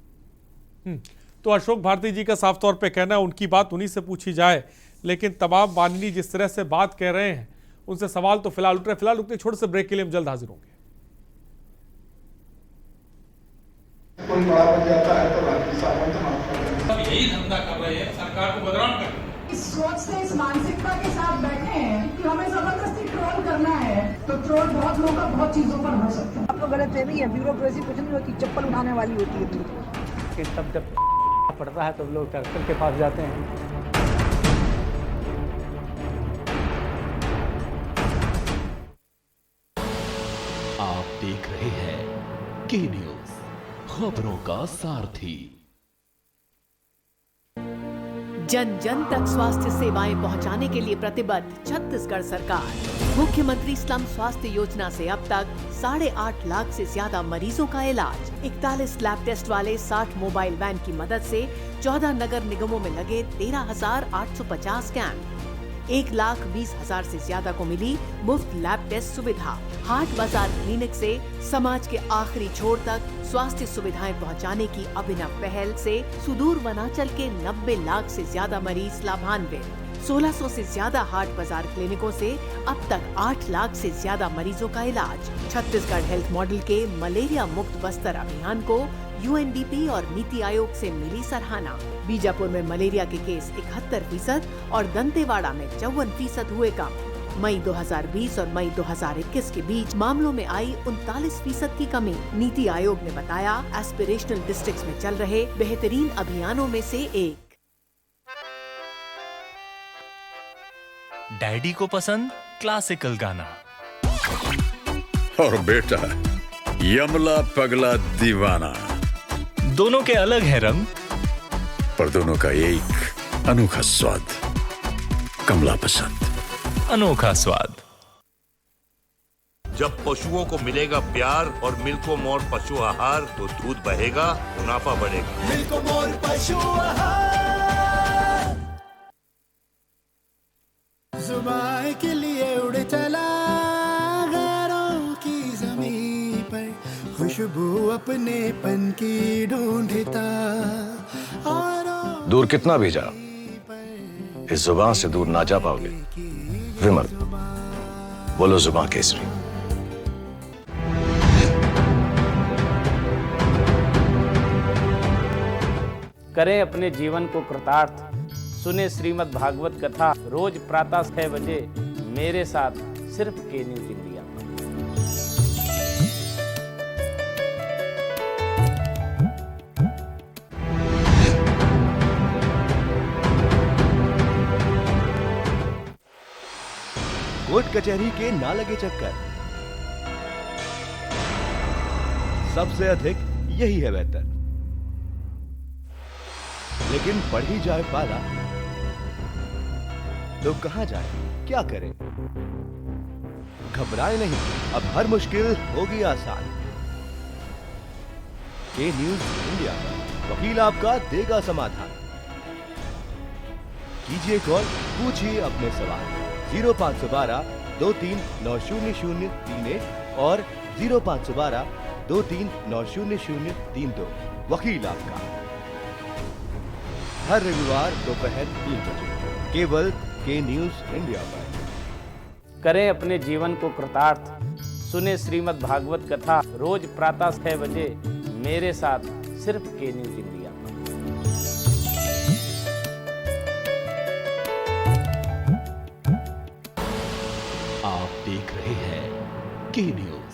हूँ। तो अशोक भारती जी का साफ तौर पे कहना है उनकी बात उन्हीं से पूछी जाए, लेकिन तमाम माननीय जिस तरह से बात कह रहे हैं, उनसे सवाल तो फिलहाल उठ रहे। फिलहाल रुकते छोटे से ब्रेक के लिए हम जल्द हाजिर होंगे। कोई बड़ा बन जाता है तो राजनीति सामंत माफ कर रहे हैं। सब यही धंधा कर रहे हैं, सरकार को बदनाम कर रहे हैं। इस सोच से, इस मानसिकता के साथ बैठे हैं कि हमें जबरदस्ती ट्रोल करना है, तो ट्रोल बहुत लोगों का बहुत चीजों पर हो सकता है। आप लोग गलत फहमी है, ब्यूरोक्रेसी कुछ नहीं होती, चप्पल उठाने वाली होती है। कि तब जब पड़ता है तो लोग डॉक्टर के पास जाते हैं। आप देख रहे हैं के न्यूज, खबरों का सारथी। जन जन तक स्वास्थ्य सेवाएं पहुंचाने के लिए प्रतिबद्ध छत्तीसगढ़ सरकार। मुख्यमंत्री स्लम स्वास्थ्य योजना से अब तक 8.5 लाख से ज्यादा मरीजों का इलाज। 41 लैब टेस्ट वाले 60 मोबाइल वैन की मदद से 14 नगर निगमों में लगे 13,850 कैंप। 1,20,000 से ज्यादा को मिली मुफ्त लैब टेस्ट सुविधा। हाट बाजार क्लिनिक से समाज के आखिरी छोर तक स्वास्थ्य सुविधाएं पहुंचाने की अभिनव पहल से सुदूर वनांचल के 90 लाख से ज्यादा मरीज लाभान्वित। 1600 से ज्यादा हाट बाजार क्लिनिकों से अब तक 8 लाख से ज्यादा मरीजों का इलाज। छत्तीसगढ़ हेल्थ मॉडल के मलेरिया मुक्त बस्तर अभियान को UNDP और नीति आयोग से मिली सराहना। बीजापुर में मलेरिया के केस 71% और दंतेवाड़ा में 54% हुए कम। मई 2020 और मई 2021 के बीच मामलों में आई 39% की कमी। नीति आयोग ने बताया एस्पिरेशनल डिस्ट्रिक्ट्स में चल रहे बेहतरीन अभियानों में से एक। डैडी को पसंद क्लासिकल गाना और बेटा यमला पगला दीवाना। दोनों के अलग है रंग, पर दोनों का एक अनोखा स्वाद। कमला पसंद, अनोखा स्वाद। जब पशुओं को मिलेगा प्यार और मिल्को मोर पशु आहार तो दूध बहेगा, मुनाफा बढ़ेगा। मिल्को मोर पशु आहार। जुबान के लिए उड़ चला गैरों की ज़मीं पर, खुशबू अपने पन की ढूंढता। दूर कितना भी जा, इस जुबान से दूर ना जा पाओगे। विमल, बोलो जुबान केसरी। करें अपने जीवन को कृतार्थ, सुने श्रीमद् भागवत कथा रोज प्रातः 6 बजे मेरे साथ सिर्फ के न्यूज इंडिया। कोर्ट कचहरी के ना लगे चक्कर, सबसे अधिक यही है बेहतर। लेकिन बढ़ ही जाए पाला तो कहां जाए, क्या करें? घबराए नहीं, अब हर मुश्किल होगी आसान। के न्यूज इंडिया पर वकील आपका देगा समाधान। कीजिए कॉल, पूछिए अपने सवाल। 0512 23900031 और 0512 23900032। वकील आपका हर रविवार दोपहर 3 बजे केवल के न्यूज इंडिया पर। करें अपने जीवन को कृतार्थ, सुने श्रीमद् भागवत कथा रोज प्रातः 6 बजे मेरे साथ सिर्फ के न्यूज इंडिया। आप देख रहे हैं के न्यूज,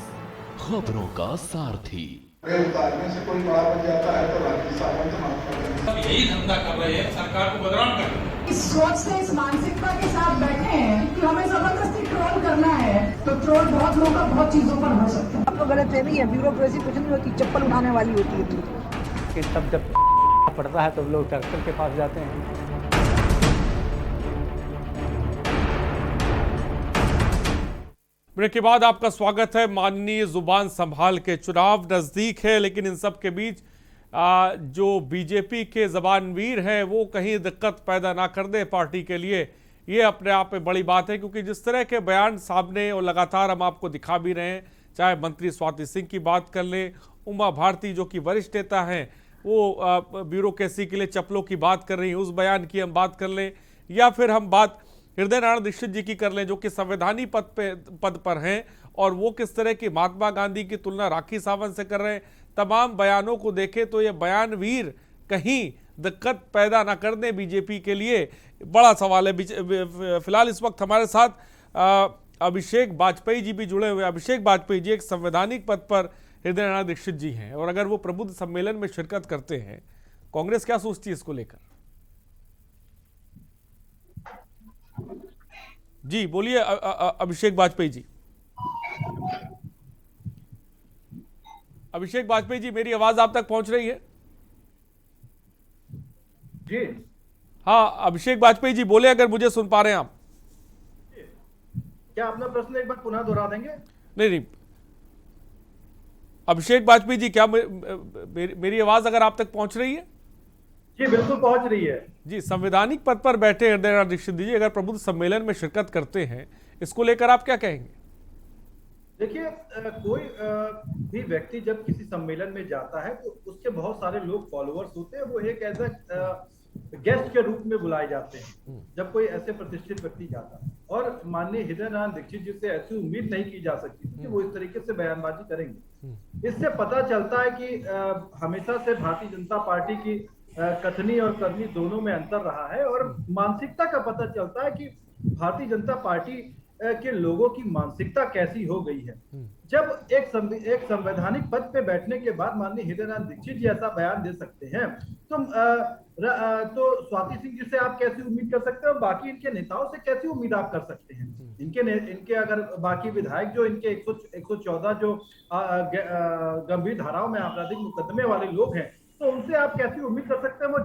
खबरों का सारथी। उतारने से कोई बड़ा बन जाता है तो राखी सावंत माफ कर देंगे। सब यही धंधा कर रहे हैं, सरकार को बदनाम कर रहे हैं। इस सोच से, इस मानसिकता के साथ बैठे हैं कि हमें जबरदस्ती ट्रोल करना है, तो ट्रोल बहुत लोगों का बहुत चीजों पर हो सकता है। अब तो गलत फहमी है, ब्यूरोक्रेसी कुछ नहीं होती, चप्पल उठाने वाली होती है। कि तब जब पड़ता है तो लोग डॉक्टर के पास जाते हैं। ब्रेक के बाद आपका स्वागत है। माननीय जुबान संभाल के चुनाव नजदीक है, लेकिन इन सब के बीच जो बीजेपी के जबानवीर हैं वो कहीं दिक्कत पैदा ना कर दे पार्टी के लिए, ये अपने आप में बड़ी बात है। क्योंकि जिस तरह के बयान सामने और लगातार हम आपको दिखा भी रहे हैं, चाहे मंत्री स्वाति सिंह की बात कर लें, उमा भारती जो कि वरिष्ठ नेता हैं वो ब्यूरोक्रेसी के लिए चप्पलों की बात कर रही हैं, उस बयान की हम बात कर लें, या फिर हम बात हृदय नारायण दीक्षित जी की कर लें जो कि संवैधानिक पद पर हैं और वो किस तरह की महात्मा गांधी की तुलना राखी सावंत से कर रहे हैं। तमाम बयानों को देखें तो ये बयानवीर कहीं दिक्कत पैदा ना कर दें बीजेपी के लिए, बड़ा सवाल है। फिलहाल इस वक्त हमारे साथ अभिषेक वाजपेयी जी भी जुड़े हुए। अभिषेक वाजपेयी जी एक संवैधानिक पद पर हृदय नारायण दीक्षित जी हैं, और अगर वो प्रबुद्ध सम्मेलन में शिरकत करते हैं, कांग्रेस क्या सोचती है इसको लेकर? जी बोलिए अभिषेक वाजपेयी जी। अभिषेक वाजपेयी जी, मेरी आवाज आप तक पहुंच रही है? जी हाँ अभिषेक वाजपेयी जी बोले, अगर मुझे सुन पा रहे हैं आप। क्या अपना प्रश्न एक बार पुनः दोहरा देंगे? नहीं, अभिषेक वाजपेयी जी, क्या मेरी आवाज अगर आप तक पहुंच रही है? जी बिल्कुल पहुंच रही है जी। संवैधानिक पद पर बैठे हृदय नारायण दीक्षित जी अगर प्रबुद्ध सम्मेलन में शिरकत करते हैं, इसको लेकर आप क्या कहेंगे? देखिए, कोई भी व्यक्ति जब किसी सम्मेलन में जाता है तो उसके बहुत सारे लोग फॉलोअर्स होते हैं, वो एक एज गेस्ट के रूप में बुलाए जाते हैं जब कोई ऐसे प्रतिष्ठित व्यक्ति जाता है। और माननीय हृदय नारायण दीक्षित जी से ऐसी उम्मीद नहीं की जा सकती कि वो इस तरीके से बयानबाजी करेंगे। इससे पता चलता है कि हमेशा से भारतीय जनता पार्टी की कथनी और करनी दोनों में अंतर रहा है, और मानसिकता का पता चलता है कि भारतीय जनता पार्टी कि लोगों की मानसिकता कैसी हो गई है। जब एक संवैधानिक पद पे बैठने के बाद माननीय हृदयनारायण दीक्षित जी ऐसा बयान दे सकते हैं, तो स्वाति सिंह जी से आप कैसी उम्मीद कर सकते हो, बाकी इनके नेताओं से कैसी उम्मीद आप कर सकते हैं? इनके अगर बाकी विधायक जो इनके 114 जो गंभीर धाराओं में आपराधिक मुकदमे वाले लोग हैं, तो उनसे आप कैसी उम्मीद कर सकते हैं? वो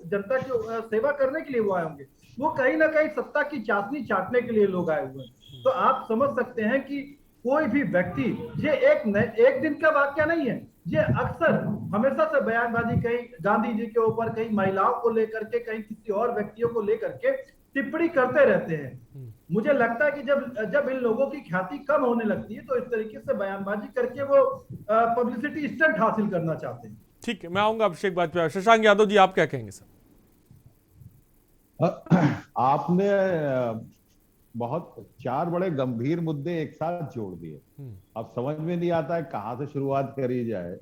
जनता की सेवा करने के लिए वो आए होंगे, वो कहीं ना कहीं सत्ता की चाशनी चाटने के लिए लोग आए हुए हैं। तो आप समझ सकते हैं कि कोई भी व्यक्ति, ये एक दिन का वाक्य नहीं है, ये अक्सर हमेशा से बयानबाजी कहीं गांधी जी के ऊपर, कहीं महिलाओं को लेकर के, कहीं किसी और व्यक्तियों को लेकर के टिप्पणी करते रहते हैं। मुझे लगता है कि जब इन लोगों की ख्याति कम होने लगती है तो इस तरीके से बयानबाजी करके वो पब्लिसिटी स्टंट हासिल करना चाहते हैं। ठीक है, मैं आऊंगा अभिषेक बात पे। शशांक यादव जी, आप क्या कहेंगे सर? आपने बहुत 4 बड़े गंभीर मुद्दे एक साथ जोड़ दिए। अब समझ में नहीं आता है कहाँ से शुरुआत करी जाए।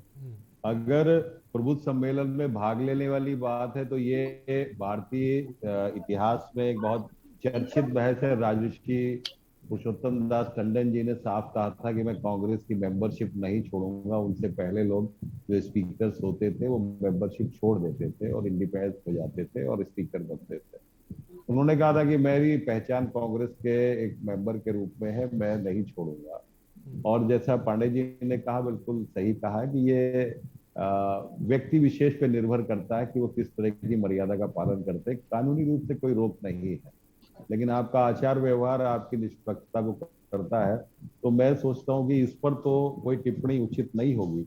अगर प्रबुद्ध सम्मेलन में भाग लेने वाली बात है तो ये भारतीय इतिहास में एक बहुत चर्चित बहस है। राजऋषि पुरुषोत्तम दास टंडन जी ने साफ कहा था कि मैं कांग्रेस की मेंबरशिप नहीं छोड़ूंगा। उनसे पहले लोग जो स्पीकर्स होते थे वो मेंबरशिप छोड़ देते थे और इंडिपेंडेंट हो जाते थे और स्पीकर बनते थे। उन्होंने कहा था कि मेरी पहचान कांग्रेस के एक मेंबर के रूप में है, मैं नहीं छोड़ूंगा। और जैसा पांडे जी ने कहा, बिल्कुल सही कहा कि ये व्यक्ति विशेष पे निर्भर करता है कि वो किस तरह की मर्यादा का पालन करते हैं। कानूनी रूप से कोई रोक नहीं है, लेकिन आपका आचार व्यवहार आपकी निष्पक्षता को करता है। तो मैं सोचता हूँ कि इस पर तो कोई टिप्पणी उचित नहीं होगी।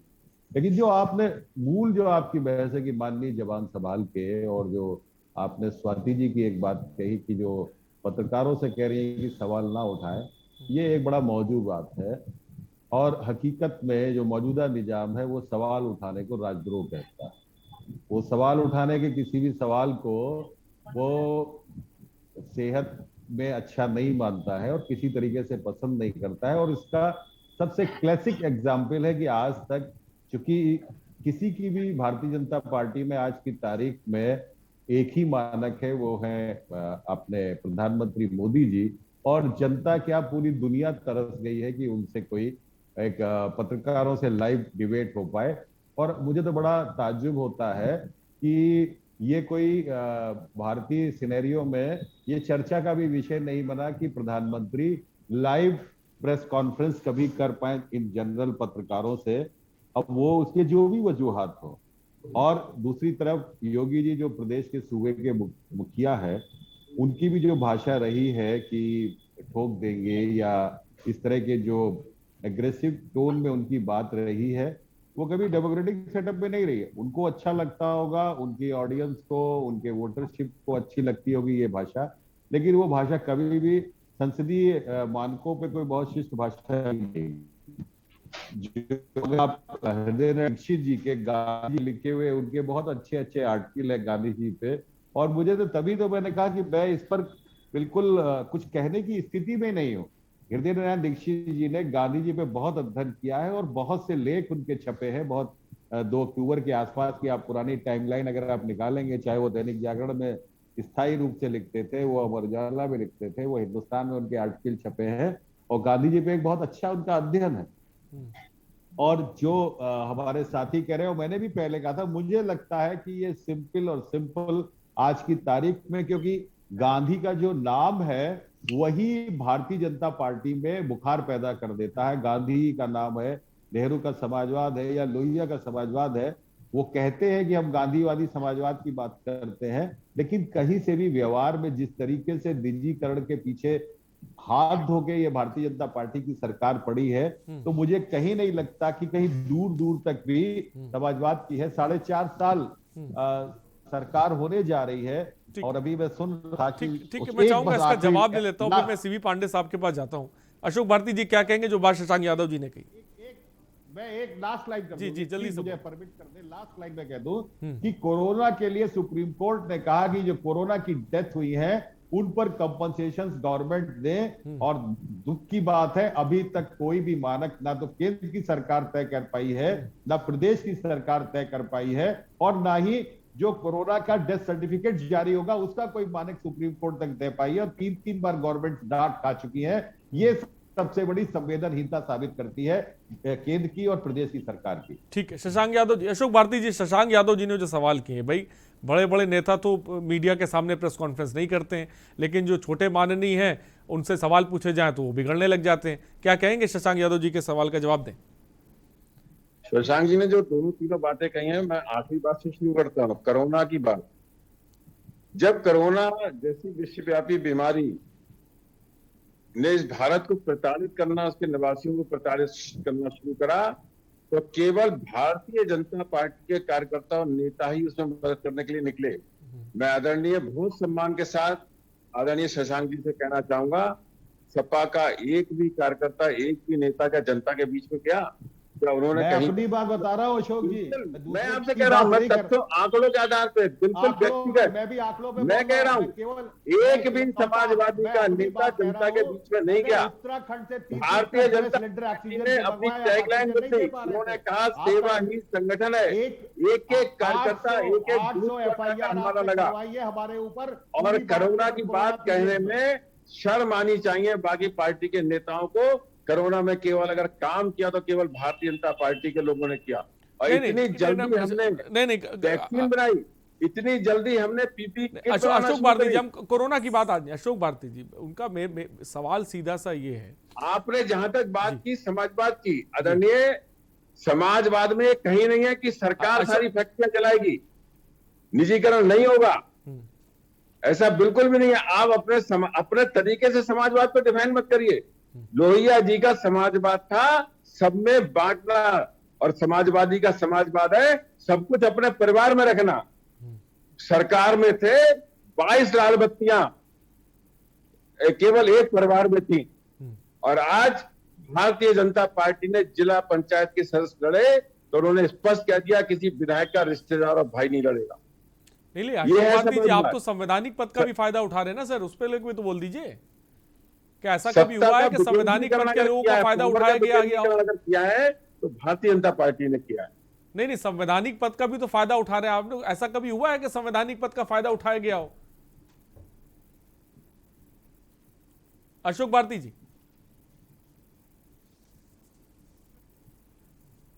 लेकिन जो आपने मूल जो आपकी बहस है कि माननीय जबान संभाल के, और जो आपने स्वाति जी की एक बात कही कि जो पत्रकारों से कह रही है कि सवाल ना उठाए, ये एक बड़ा मौजूद बात है। और हकीकत में जो मौजूदा निजाम है वो सवाल उठाने को राजद्रोह कहता है। वो सवाल उठाने के किसी भी सवाल को वो सेहत में अच्छा नहीं मानता है और किसी तरीके से पसंद नहीं करता है। और इसका सबसे क्लासिक एग्जाम्पल है कि आज तक चूंकि किसी की भी भारतीय जनता पार्टी में आज की तारीख में एक ही मानक है, वो है अपने प्रधानमंत्री मोदी जी। और जनता क्या पूरी दुनिया तरस गई है कि उनसे कोई एक पत्रकारों से लाइव डिबेट हो पाए। और मुझे तो बड़ा ताज्जुब होता है कि ये कोई भारतीय सिनेरियो में ये चर्चा का भी विषय नहीं बना कि प्रधानमंत्री लाइव प्रेस कॉन्फ्रेंस कभी कर पाए इन जनरल पत्रकारों से, अब वो उसके जो भी वजूहात हो। और दूसरी तरफ योगी जी जो प्रदेश के सूबे के मुखिया है, उनकी भी जो भाषा रही है कि ठोक देंगे या इस तरह के जो एग्रेसिव टोन में उनकी बात रही है, वो कभी डेमोक्रेटिक सेटअप में नहीं रही है। उनको अच्छा लगता होगा, उनकी ऑडियंस को, उनके वोटरशिप को अच्छी लगती होगी ये भाषा, लेकिन वो भाषा कभी भी संसदीय मानकों पे कोई बहुत शिष्ट भाषा नहीं। जो आप हृदय दीक्षित जी के गांधी लिखे हुए उनके बहुत अच्छे अच्छे आर्टिकल है गांधी जी पे, और मुझे तो तभी तो मैंने कहा कि मैं इस पर बिल्कुल कुछ कहने की स्थिति में नहीं हूँ। हृदय नारायण दीक्षित जी ने गांधी जी पे बहुत अध्ययन किया है और बहुत से लेख उनके छपे हैं। बहुत 2 अक्टूबर के आसपास की आप पुरानी टाइमलाइन अगर आप निकालेंगे, चाहे वो दैनिक जागरण में स्थायी रूप से लिखते थे, वो अमर उजाला में लिखते थे, वो हिंदुस्तान में उनके आर्टिकल छपे हैं और गांधी जी पे एक बहुत अच्छा उनका अध्ययन है। और जो हमारे साथी कह रहे हो, मैंने भी पहले कहा था, मुझे लगता है कि ये सिंपल आज की तारीख में, क्योंकि गांधी का जो नाम है वही भारतीय जनता पार्टी में बुखार पैदा कर देता है। गांधी का नाम है, नेहरू का समाजवाद है या लोहिया का समाजवाद है। वो कहते हैं कि हम गांधीवादी समाजवाद की बात करते हैं, लेकिन कहीं से भी व्यवहार में जिस तरीके से निजीकरण के पीछे हाथ धो के ये भारतीय जनता पार्टी की सरकार पड़ी है, तो मुझे कहीं नहीं लगता कि कहीं दूर दूर तक भी समाजवाद की है। 4.5 साल सरकार होने जा रही है। और अभी मैं सुन रहा कि ठीक है, मैं चाहूंगा इसका जवाब ले लेता हूं, फिर मैं सीवी पांडे साहब के पास जाता हूं। अशोक भारती जी क्या कहेंगे जो बात शशांक यादव जी ने कही? मैं एक लास्ट लाइन कर जी जल्दी से मुझे परमिट कर दे। लास्ट लाइन में कह दूं कि कोरोना के लिए सुप्रीम कोर्ट ने कहा कि जो कोरोना की डेथ हुई है उन पर कंपनसेशन गवर्नमेंट दे। और दुख की बात है, अभी तक कोई भी मानक ना तो केंद्र की सरकार तय कर पाई है, ना प्रदेश की सरकार तय कर पाई है, और ना ही जो कोरोना का डेथ सर्टिफिकेट जारी होगा उसका कोई मानक सुप्रीम कोर्ट तक दे पाई है, और 3 बार गवर्नमेंट डांट खा चुकी है। ये सबसे बड़ी संवेदनहीनता साबित करती है केंद्र की और प्रदेश की सरकार की। ठीक है, शशांक यादव जी, अशोक भारती जी, शशांक यादव जी ने जो सवाल किए, भाई बड़े बड़े नेता तो मीडिया के सामने प्रेस कॉन्फ्रेंस नहीं करते हैं, लेकिन जो छोटे माननीय हैं उनसे सवाल पूछे जाएं तो वो बिगड़ने लग जाते हैं। क्या कहेंगे शशांक यादव जी के सवाल का जवाब दें। शशांक जी ने जो दोनों तीनों बातें कही हैं, मैं आखिरी बात से शुरू करता हूँ, कोरोना की बात। जब कोरोना जैसी विश्वव्यापी बीमारी ने इस भारत को प्रताड़ित करना, उसके निवासियों को प्रताड़ित करना शुरू करा, तो केवल भारतीय जनता पार्टी के कार्यकर्ता और नेता ही उसमें मदद करने के लिए निकले। मैं आदरणीय बहुत सम्मान के साथ आदरणीय शशांक जी से कहना चाहूंगा, सपा का एक भी कार्यकर्ता, एक भी नेता क्या जनता के बीच में गया? क्या उन्होंने कहीं? अपनी बात बता रहा हूँ अशोक जी, मैं आपसे कह रहा हूँ, मैं तथ्यों आंकड़ों के आधार पे, बिल्कुल व्यक्तिगत मैं भी आंकड़ों पे मैं कह रहा हूँ, एक भी समाजवादी का नेता जनता के बीच में नहीं गया। भारतीय जनता पार्टी ने अपनी टैगलाइन बदली, उन्होंने कहा सेवा ही संगठन है। एक एक कार्यकर्ता, एक एक बूथ पर हमारा लगा, हमारे ऊपर, और कोरोना की बात कहने में शर्म आनी चाहिए बाकी पार्टी के नेताओं को। कोरोना में केवल अगर काम किया तो केवल भारतीय जनता पार्टी के लोगों ने किया, और इतनी जल्दी हमने वैक्सीन बनाई, इतनी जल्दी हमने पीपी किट। अशोक भारती जी, हम कोरोना की बात आज, अशोक भारती जी, उनका सवाल सीधा सा ये है, आपने जहां तक बात की समाजवाद की, आदरणीय, समाजवाद में कहीं नहीं है कि सरकार सारी फैक्ट्रियां चलाएगी, निजीकरण नहीं होगा, ऐसा बिल्कुल भी नहीं है। आप अपने तरीके से समाजवाद को डिफाइन मत करिए। लोहिया जी का समाजवाद था सब में बांटना, और समाजवादी का समाजवाद है सब कुछ अपने परिवार में रखना। सरकार में थे 22 लाल बत्तियां केवल एक परिवार में थी, और आज भारतीय जनता पार्टी ने जिला पंचायत के सदस्य लड़े तो उन्होंने स्पष्ट कह दिया किसी विधायक का रिश्तेदार और भाई नहीं लड़ेगा। नहीं, अशोक भारती जी, आप तो संवैधानिक पद का भी फायदा उठा रहे हैं ना सर, उस पर भी तो बोल दीजिए। क्या ऐसा कभी हुआ है कि संवैधानिक पद के लोगों का फायदा उठाया गया अगर किया है तो भारतीय जनता पार्टी ने किया है। नहीं, संवैधानिक पद का भी तो फायदा उठा रहे हैं आप लोग। ऐसा कभी हुआ है कि संवैधानिक पद का फायदा उठाया गया हो? अशोक भारती जी,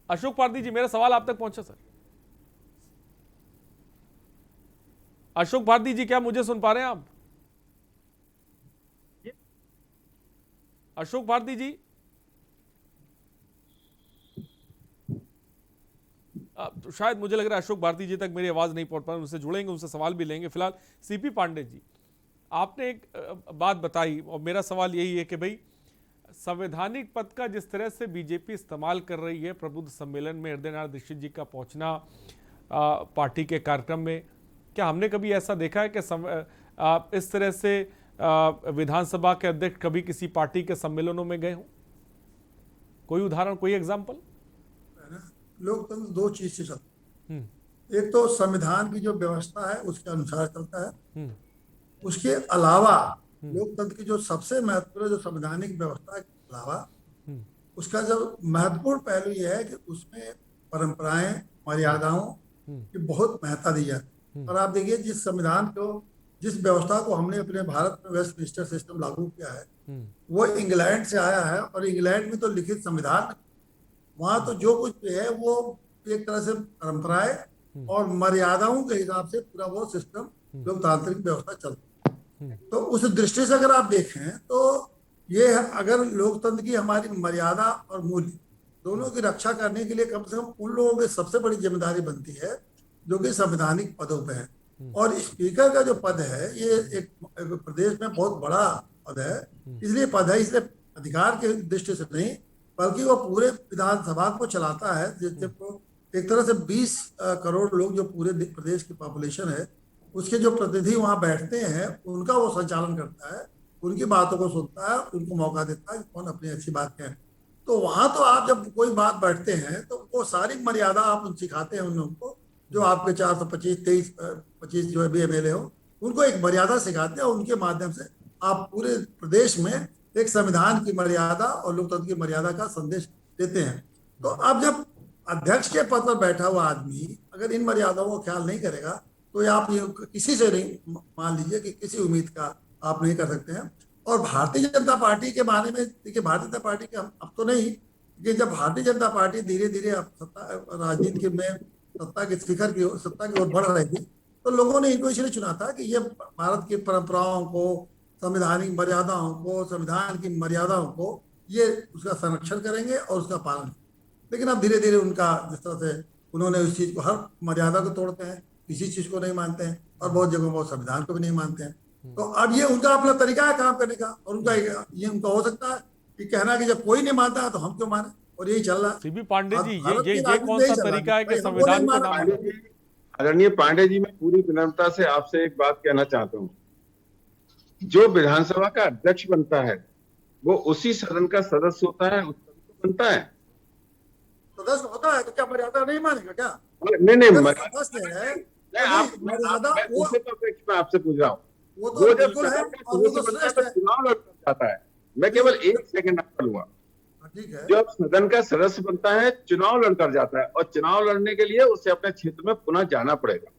अशोक भारती जी, मेरा सवाल आप तक पहुंचा सर? अशोक भारती जी, क्या मुझे सुन पा रहे हैं आप? अशोक भारती जी, तो शायद मुझे लग रहा है अशोक भारती जी तक मेरी आवाज नहीं पहुंच पा रही, उनसे जुड़ेंगे, उनसे सवाल भी लेंगे। फिलहाल सीपी पांडे जी, आपने एक बात बताई और मेरा सवाल यही है कि भाई संवैधानिक पद का जिस तरह से बीजेपी इस्तेमाल कर रही है, प्रबुद्ध सम्मेलन में हृदयनारायण दीक्षित जी का पहुंचना पार्टी के कार्यक्रम में, क्या हमने कभी ऐसा देखा है कि इस तरह से विधानसभा के अध्यक्ष कभी किसी पार्टी के सम्मेलनों में गए हों? कोई उदाहरण, कोई एग्जाम्पल? लोकतंत्र दो चीज से चलता है, एक तो संविधान की जो व्यवस्था है उसके अनुसार चलता है, उसके अलावा लोकतंत्र की जो सबसे महत्वपूर्ण जो संवैधानिक व्यवस्था के अलावा उसका जो महत्वपूर्ण पहलू यह है कि उसमें परंपराएं, मर्यादाओं की बहुत महत्ता दी जाती है। और आप देखिए जिस संविधान को, जिस व्यवस्था को हमने अपने भारत में वेस्टमिंस्टर सिस्टम लागू किया है वो इंग्लैंड से आया है, और इंग्लैंड में तो लिखित संविधान, वहां तो जो कुछ भी है वो एक तरह से परंपराएं और मर्यादाओं के हिसाब से पूरा वो सिस्टम लोकतांत्रिक व्यवस्था चलती है। तो उस दृष्टि से अगर आप देखें तो ये अगर लोकतंत्र की हमारी मर्यादा और मूल्य दोनों की रक्षा करने के लिए कम से कम उन लोगों की सबसे बड़ी जिम्मेदारी बनती है जो कि संवैधानिक पदों पे है। और स्पीकर का जो पद है ये एक प्रदेश में बहुत बड़ा पद है, इसलिए पद है, इसलिए अधिकार के दृष्टि से नहीं बल्कि वो पूरे विधानसभा को चलाता है। एक तरह से 20 करोड़ लोग जो पूरे प्रदेश की पॉपुलेशन है उसके जो प्रतिनिधि वहाँ बैठते हैं उनका वो संचालन करता है, उनकी बातों को सुनता है, उनको मौका देता है कि कौन अपनी अच्छी बात कहें। तो वहाँ तो आप जब कोई बात बैठते हैं तो वो सारी मर्यादा आप सिखाते हैं उन लोगों को, जो आपके 425 जो है भी MLA हो, उनको एक मर्यादा सिखाते हैं, उनके माध्यम से आप पूरे प्रदेश में एक संविधान की मर्यादा और लोकतंत्र की मर्यादा का संदेश देते हैं। तो अब जब अध्यक्ष के पद पर बैठा हुआ आदमी अगर इन मर्यादाओं को ख्याल नहीं करेगा तो ये आप ये किसी से नहीं, मान लीजिए कि किसी उम्मीद का आप नहीं कर सकते हैं। और भारतीय जनता पार्टी के बारे में देखिए, भारतीय जनता पार्टी के अब तो नहीं, कि जब भारतीय जनता पार्टी धीरे धीरे अब राजनीति में सत्ता की ओर बढ़ रही थी, तो लोगों ने इनको इसलिए चुना था कि ये भारत की परंपराओं को, संवैधानिक मर्यादाओं को, संविधान की मर्यादाओं को ये उसका संरक्षण करेंगे और उसका पालन। लेकिन अब धीरे धीरे उनका जिस तरह से उन्होंने उस चीज को, हर मर्यादा को तोड़ते हैं, किसी चीज को नहीं मानते हैं, और बहुत जगहों पर संविधान को भी नहीं मानते हैं। तो अब ये उनका अपना तरीका है काम करने का, और उनका ये उनका हो सकता है कि कहना कि जब कोई नहीं मानता है तो हम क्यों माने, और यही चल रहा है। सीबी पांडे जी, ये कौन सा तरीका है कि संविधान को ना माने? आदरणीय पांडे जी, मैं पूरी विनम्रता से आपसे एक बात कहना चाहता हूँ। जो विधानसभा का अध्यक्ष बनता है वो उसी सदन का सदस्य होता है, उस सदन को बनता है। सदस्य होता है तो क्या मर्यादा नहीं मानेगा क्या? नहीं, सदस्य है, मैं आपसे पूछ रहा हूँ, वो तो बिल्कुल है, और वो तो श्रेष्ठ है। चुनाव लड़ जाता है। मैं केवल एक सेकंड आपका लूंगा। ठीक है, जब सदन का सदस्य बनता है, चुनाव लड़कर जाता है, और चुनाव लड़ने के लिए उसे अपने क्षेत्र में पुनः जाना पड़ेगा।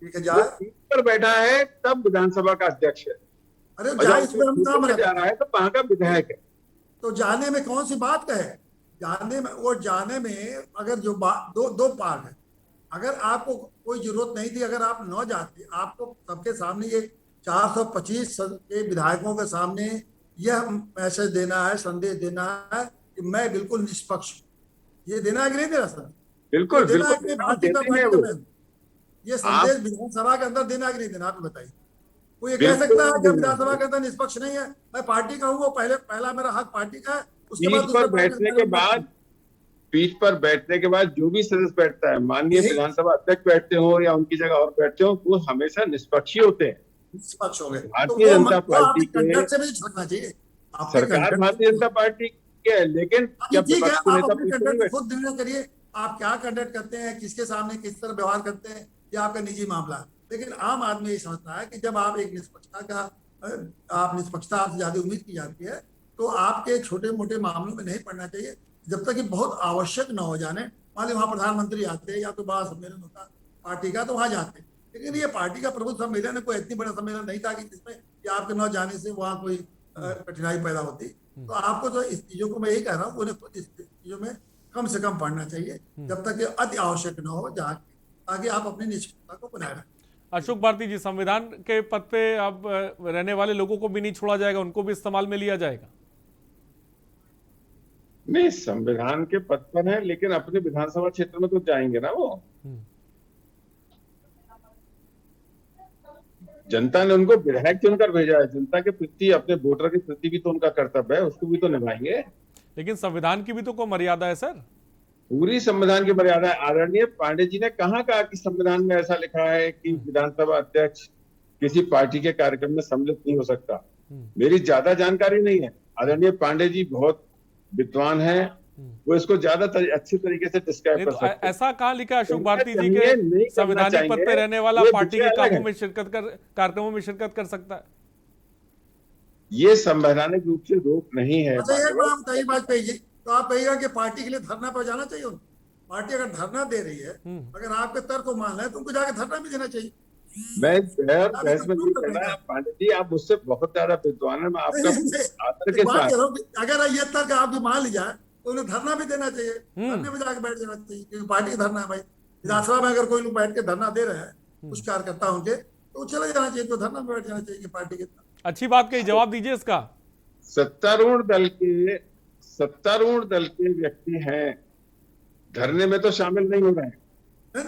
ठीक है, जाए सीट पर बैठा है तब विधानसभा का अध्यक्ष है। अरे जाए, इसमें हम काम जा रहा है तो वहां का विधायक है। तो जाने में कौन सी बात का है? जाने में अगर जो दो पार्ट है, अगर आपको कोई जरूरत नहीं थी, अगर आप न जाते, आपको सबके सामने ये 425 के विधायकों के सामने यह मैसेज देना है, संदेश देना है कि मैं बिल्कुल निष्पक्ष हूं, ये देना है कि नहीं देना? सर बिल्कुल ये संदेश विधानसभा के अंदर देना है कि नहीं देना? आप बताइए। कोई कह सकता है कि विधानसभा के अंदर निष्पक्ष नहीं है, मैं पार्टी का हूँ, वो पहला मेरा हक पार्टी का है। उसके बाद पीठ पर बैठने के बाद जो भी सदस्य बैठता है, माननीय विधानसभा अध्यक्ष बैठते हो या उनकी जगह और बैठते हो, वो हमेशा निष्पक्ष ही होते हैं। निष्पक्ष हो गए। भारतीय जनता पार्टी के चाहिए, सरकार भारतीय जनता पार्टी के है, लेकिन जब ठीक है, आप अपने कंडक्ट खुद निर्णय करिए, आप क्या कंडक्ट करते हैं, किसके सामने किस तरह व्यवहार करते हैं, ये आपका निजी मामला है। लेकिन आम आदमी ये समझता है कि जब आप एक निष्पक्षता आपसे ज्यादा उम्मीद की जाती है, तो आपके छोटे मोटे मामलों में नहीं पड़ना चाहिए, जब तक कि बहुत आवश्यक न हो जाने। मान लीजिए वहाँ प्रधानमंत्री आते हैं या तो बड़ा सम्मेलन होता पार्टी का, तो वहाँ जाते हैं। लेकिन ये पार्टी का प्रमुख सम्मेलन है, कोई इतनी बड़ा सम्मेलन नहीं था कि जिसमें कि आपके न जाने से वहाँ कोई कठिनाई पैदा होती। तो आपको तो इस चीजों को मैं यही कह रहा हूँ, उन्हें खुद इस चीजों में कम से कम पढ़ना चाहिए, जब तक कि अति आवश्यक न हो, जहाँ ताकि आप अपनी निष्पक्षता को बनाए रखें। अशोक भारती जी, संविधान के पद पे अब रहने वाले लोगों को भी नहीं छोड़ा जाएगा, उनको भी इस्तेमाल में लिया जाएगा? नहीं, संविधान के पद पर है, लेकिन अपने विधानसभा क्षेत्र में तो जाएंगे ना। वो जनता ने उनको विधायक चुनकर भेजा है। जनता के प्रति, अपने वोटर के प्रति भी तो उनका कर्तव्य है, उसको भी तो निभाएंगे। लेकिन संविधान की भी तो कोई मर्यादा है सर। पूरी संविधान की मर्यादा है। आदरणीय पांडे जी ने कहाँ कहा कि संविधान में ऐसा लिखा है कि विधानसभा अध्यक्ष किसी पार्टी के कार्यक्रम में सम्मिलित नहीं हो सकता? मेरी ज्यादा जानकारी नहीं है। आदरणीय पांडे जी बहुत विद्वान है, वो इसको ज्यादा अच्छे तरीके से डिस्क्राइब कर सकते हैं। ऐसा कहाँ लिखा अशोक भारती जी के संवैधानिक पद पे रहने वाला पार्टी के कामों में कार्यक्रमों में शिरकत कर सकता है? ये संवैधानिक रूप से रोक नहीं है। तो आप कहिएगा कि पार्टी के लिए धरना पर जाना चाहिए। पार्टी अगर धरना दे रही है, अगर आपके तर्क को मान रहे हैं, तो उनको जाके धरना भी देना चाहिए। मैं बहस में नहीं करना है पांडे जी, आप मुझसे बहुत ज्यादा विद्वान है। मैं आपका आदर के साथ, अगर ये तर्क आप भी मान लिया तो उन्हें धरना भी देना चाहिए, धरने में जाके बैठ जाना चाहिए, क्योंकि पार्टी का धरना है भाई। विधानसभा में अगर कोई लोग बैठ के धरना दे रहे हैं, कुछ कार्यकर्ता होंगे, तो चले जाना चाहिए, तो धरना में बैठ जाना चाहिए पार्टी के। अच्छी बात कही, जवाब दीजिए इसका। सत्तारूढ़ दल के व्यक्ति हैं, धरने में तो शामिल नहीं हो रहे हैं।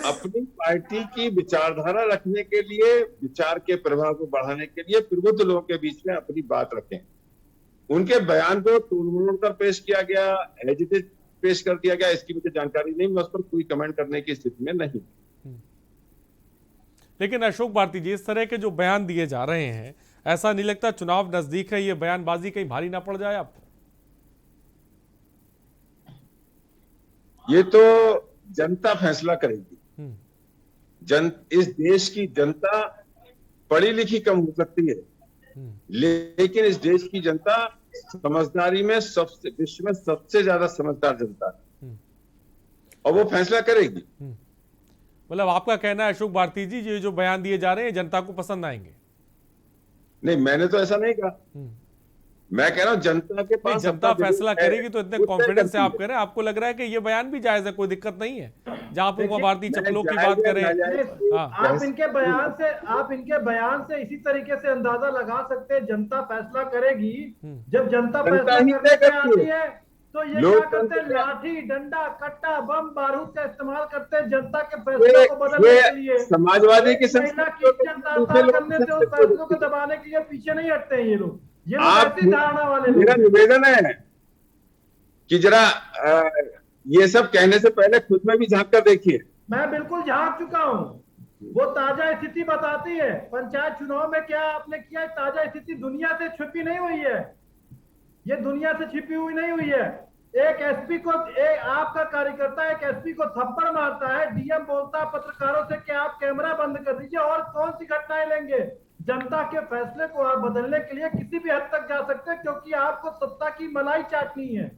अपनी पार्टी की विचारधारा रखने के लिए, विचार के प्रभाव को बढ़ाने के लिए प्रबुद्ध लोगों के बीच में अपनी बात रखें। उनके बयान को तोड़-मोड़ कर पेश किया गया, एज इट इज पेश कर दिया गया, इसकी मुझे जानकारी नहीं, मैं उस पर कोई कमेंट करने की स्थिति में नहीं। लेकिन अशोक भारती जी, इस तरह के जो बयान दिए जा रहे हैं, ऐसा नहीं लगता चुनाव नजदीक है, ये बयानबाजी कहीं भारी ना पड़ जाए आपको? ये तो जनता फैसला करेगी। इस देश की जनता पढ़ी लिखी कम हो सकती है, लेकिन इस देश की जनता समझदारी में विश्व में सबसे ज्यादा समझदार जनता है, और वो फैसला करेगी। मतलब आपका कहना है अशोक भारती जी, ये जो बयान दिए जा रहे हैं जनता को पसंद आएंगे? नहीं, मैंने तो ऐसा नहीं कहा। मैं कह रहा हूं जनता के पास जनता फैसला करेगी, तो इतने कॉन्फिडेंस से आप कह रहे हैं, आपको लग रहा है कि ये बयान भी जायज है, कोई दिक्कत नहीं है जहां पर वो भारतीय चप्पलों की बात करें? आप इनके बयान से इसी तरीके से अंदाजा लगा सकते हैं जनता फैसला करेगी। जब जनता फैसला करने पे आती है तो ये क्या करते हैं, लाठी डंडा कट्टा बम बारूद का इस्तेमाल करते हैं जनता के फैसलों को बदलने के लिए। समाजवादी की करने से उस फैसलों को दबाने के लिए पीछे नहीं हटते हैं ये लोग। ये ऐसी धारणा वाले लोग। मेरा निवेदन है कि जरा ये सब कहने से पहले खुद में भी झांक कर देखिए। मैं बिल्कुल झांक चुका हूँ, वो ताजा स्थिति बताती है। पंचायत चुनाव में क्या आपने किया, ताजा स्थिति दुनिया से छिपी नहीं हुई है, ये दुनिया से छिपी हुई नहीं हुई है। एक एसपी को, आपका कार्यकर्ता एक एसपी को थप्पड़ मारता है, डीएम बोलता है पत्रकारों से कि आप कैमरा बंद कर दीजिए, और कौन सी घटनाएं लेंगे? जनता के फैसले को आप बदलने के लिए किसी भी हद तक जा सकते हैं, क्योंकि आपको सत्ता की मलाई चाटनी है।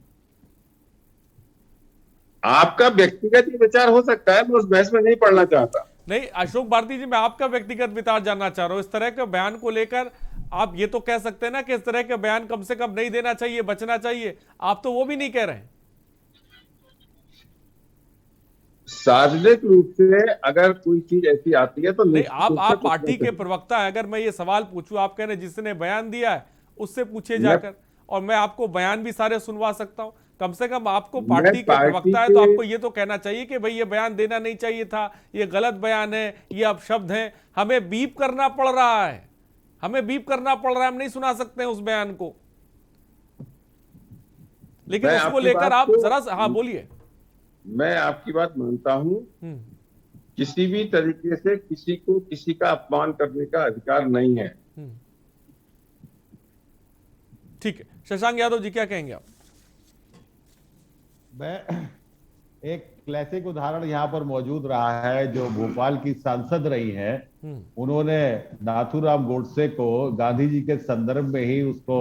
आपका व्यक्तिगत विचार हो सकता है, मैं उस बहस में नहीं पढ़ना चाहता। नहीं अशोक भारती जी, मैं आपका व्यक्तिगत विचार जानना चाह रहा हूं। इस तरह के बयान को लेकर आप ये तो कह सकते हैं ना कि इस तरह के बयान कम से कम नहीं देना चाहिए, बचना चाहिए। आप तो वो भी नहीं कह रहे हैं। सार्वजनिक रूप से अगर कोई चीज ऐसी आती है तो नहीं, आप पार्टी के प्रवक्ता है, अगर मैं ये सवाल पूछूं, आप कह रहे हैं जिसने बयान दिया है उससे पूछे जाकर, और मैं आपको बयान भी सारे सुनवा सकता हूं। कम से कम आपको पार्टी के प्रवक्ता है तो आपको ये तो कहना चाहिए कि भाई ये बयान देना नहीं चाहिए था, ये गलत बयान है, ये अपशब्द है, हमें बीप करना पड़ रहा है, हमें बीप करना पड़ रहा है, हम नहीं सुना सकते हैं उस बयान को। लेकिन उसको लेकर आप जरा, हाँ बोलिए। मैं आपकी बात मानता हूं, किसी भी तरीके से किसी को किसी का अपमान करने का अधिकार नहीं है। ठीक है, शशांक यादव जी क्या कहेंगे आप? मैं एक क्लासिक उदाहरण यहाँ पर मौजूद रहा है, जो भोपाल की सांसद रही हैं, उन्होंने नाथूराम गोडसे को गांधी जी के संदर्भ में ही उसको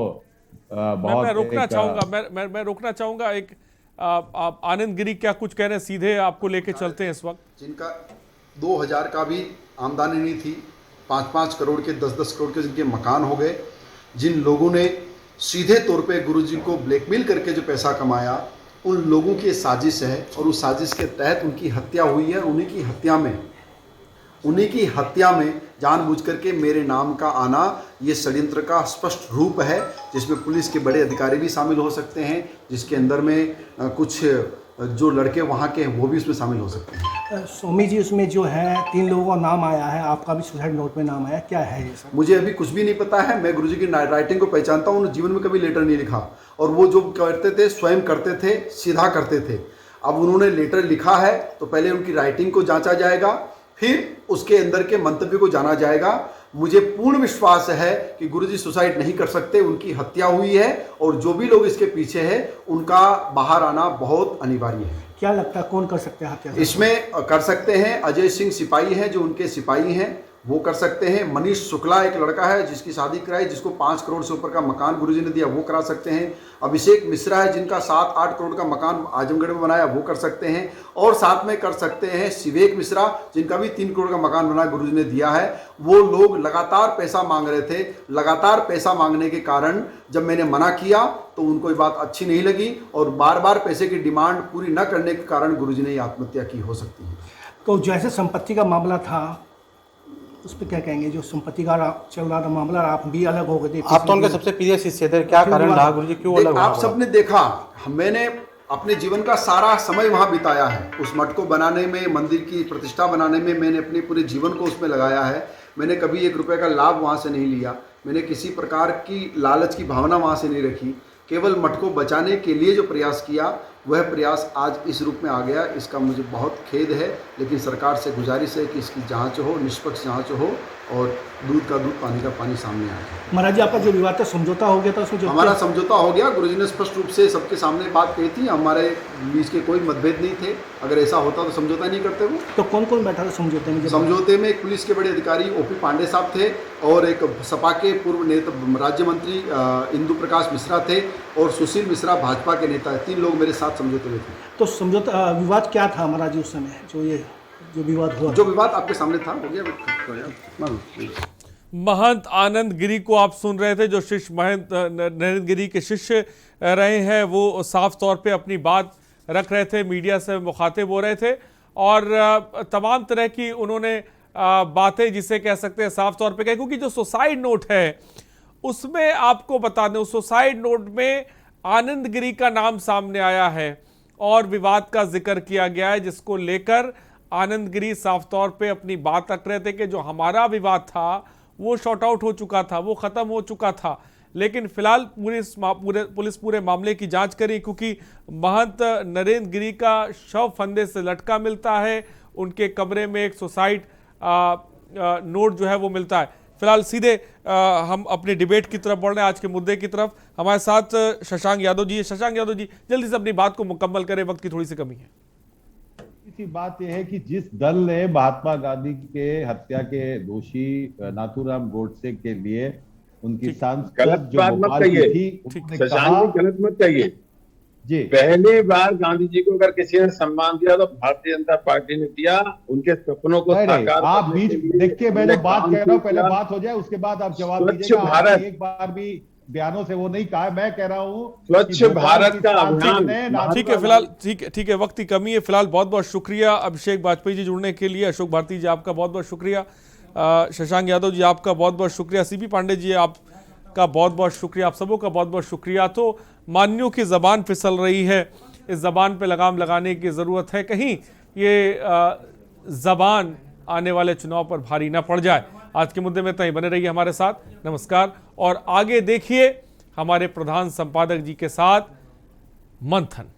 बहुत मैं रोकना चाहूंगा, मैं रोकना चाहूंगा। एक आनंद गिरी क्या कुछ कह रहे हैं, सीधे आपको लेके चलते हैं इस वक्त। जिनका 2000 का भी आमदनी नहीं थी, 5-5 करोड़ के 10-10 करोड़ के जिनके मकान हो गए, जिन लोगों ने सीधे तौर पे गुरुजी को ब्लैकमेल करके जो पैसा कमाया, उन लोगों की साजिश है और उस साजिश के तहत उनकी हत्या हुई है। उन्हीं की हत्या में जानबूझ करके मेरे नाम का आना ये षड्यंत्र का स्पष्ट रूप है, जिसमें पुलिस के बड़े अधिकारी भी शामिल हो सकते हैं, जिसके अंदर में कुछ जो लड़के वहाँ के हैं वो भी उसमें शामिल हो सकते हैं। स्वामी जी, उसमें जो है 3 लोगों का नाम आया है, आपका भी सुसाइड नोट में नाम आया, क्या है ये सब? मुझे अभी कुछ भी नहीं पता है। मैं गुरुजी की राइटिंग को पहचानता हूँ, उन्होंने जीवन में कभी लेटर नहीं लिखा, और वो जो करते थे स्वयं करते थे, सीधा करते थे। अब उन्होंने लेटर लिखा है तो पहले उनकी राइटिंग को जांचा जाएगा, फिर उसके अंदर के मंतव्य को जाना जाएगा। मुझे पूर्ण विश्वास है कि गुरुजी सुसाइड नहीं कर सकते, उनकी हत्या हुई है, और जो भी लोग इसके पीछे हैं उनका बाहर आना बहुत अनिवार्य है। क्या लगता है कौन कर सकते हैं हत्या? इसमें कर सकते हैं अजय सिंह सिपाही हैं, जो उनके सिपाही हैं, वो कर सकते हैं। मनीष शुक्ला एक लड़का है जिसकी शादी कराई, जिसको 5 करोड़ से ऊपर का मकान गुरुजी ने दिया, वो करा सकते हैं। अभिषेक मिश्रा है जिनका 7-8 करोड़ का मकान आजमगढ़ में बनाया, वो कर सकते हैं। और साथ में कर सकते हैं शिवेक मिश्रा, जिनका भी 3 करोड़ का मकान बना गुरुजी ने दिया है। वो लोग लगातार पैसा मांग रहे थे, लगातार पैसा मांगने के कारण जब मैंने मना किया तो उनको ये बात अच्छी नहीं लगी, और बार बार पैसे की डिमांड पूरी न करने के कारण गुरुजी ने आत्महत्या की हो सकती है। तो जैसे संपत्ति का मामला था, उस पर क्या कहेंगे? जो संपत्ति का चल रहा था मामला, आप भी अलग हो गए थे, आप तो उनके सबसे प्रिय शिष्य थे, क्या कारण रहा गुरुजी, क्यों अलग? आप सबने देखा, मैंने अपने जीवन का सारा समय वहाँ बिताया है। उस मठ को बनाने में, मंदिर की प्रतिष्ठा बनाने में मैंने अपने पूरे जीवन को उसमें लगाया है। मैंने कभी 1 रुपये का लाभ वहाँ से नहीं लिया, मैंने किसी प्रकार की लालच की भावना वहाँ से नहीं रखी। केवल मठ को बचाने के लिए जो प्रयास किया, वह प्रयास आज इस रूप में आ गया। इसका मुझे बहुत खेद है, लेकिन सरकार से गुजारिश है कि इसकी जांच हो, निष्पक्ष जांच हो, और दूध का दूध, पानी का पानी सामने आए। महाराज जी, आपका जो विवाद था समझौता हो गया था उसमें? हमारा समझौता हो गया, गुरुजी ने स्पष्ट रूप से सबके सामने बात कही थी, हमारे बीच के कोई मतभेद नहीं थे। अगर ऐसा होता तो समझौता नहीं करते वो। तो कौन कौन बैठा था समझौते में? समझौते में एक पुलिस के बड़े अधिकारी OP पांडे साहब थे, और एक सपा के पूर्व नेता राज्य मंत्री इंदु प्रकाश मिश्रा थे, और सुशील मिश्रा भाजपा के नेता। 3 लोग मेरे साथ समझौते में थे। तो समझौता विवाद क्या था महाराज जी उस समय, जो ये जो विवाद हुआ, जो विवाद आपके सामने था हो गया। महंत आनंद गिरी को आप सुन रहे थे, जो शिष्य महंत नरेंद्र गिरी के शिष्य रहे हैं, वो साफ तौर पे अपनी बात रख रहे थे, मीडिया से मुखातिब हो रहे थे और तमाम तरह की उन्होंने बातें जिसे कह सकते हैं साफ तौर पे कहें, क्योंकि जो सुसाइड नोट है उसमें आपको बता दें, उस सुसाइड नोट में आनंद गिरी का नाम सामने आया है और विवाद का जिक्र किया गया है, जिसको लेकर आनंद गिरी साफ तौर पे अपनी बात रख रहे थे कि जो हमारा विवाद था वो शॉर्ट आउट हो चुका था, वो खत्म हो चुका था। लेकिन फिलहाल पुलिस पूरे मामले की जांच करी, क्योंकि महंत नरेंद्र गिरी का शव फंदे से लटका मिलता है, उनके कमरे में एक सुसाइड नोट जो है वो मिलता है। फिलहाल सीधे हम अपनी डिबेट की तरफ बढ़ रहे हैं, आज के मुद्दे की तरफ। हमारे साथ शशांक यादव जी। शशांक यादव जी, जल्दी से अपनी बात को मुकम्मल करें, वक्त की थोड़ी सी कमी है। इसी बात यह है कि जिस दल ने महात्मा गांधी के हत्या के दोषी नाथूराम गोडसे के लिए उनकी सांसद जो भोपाल की थी, उन्होंने कहा, गलत मत कहिए जी, पहली बार गांधी जी को अगर किसी ने सम्मान दिया तो भारतीय जनता पार्टी ने दिया, उनके सपनों को साकार। आप बीच देखिए, मैं जो बात कह रहा हूँ पहले बात हो जाए, उसके बाद आप जवाब दीजिएगा। एक बार भी बयानों से वो नहीं कहा, मैं कह रहा हूँ स्वच्छ भारत का अभियान। ठीक है, फिलहाल ठीक है, वक्त की कमी है। फिलहाल बहुत बहुत शुक्रिया अभिषेक बाजपेयी जी जुड़ने के लिए, अशोक भारती जी आपका बहुत बहुत शुक्रिया, शशांक यादव जी आपका बहुत बहुत शुक्रिया, सीपी पांडे जी आपका बहुत बहुत शुक्रिया, आप सबों का बहुत बहुत शुक्रिया। तो मान्यों की ज़बान फिसल रही है, इस ज़बान पे लगाम लगाने की ज़रूरत है, कहीं ये ज़बान आने वाले चुनाव पर भारी ना पड़ जाए। आज के मुद्दे में तय बने रहिए हमारे साथ। नमस्कार। और आगे देखिए हमारे प्रधान संपादक जी के साथ मंथन।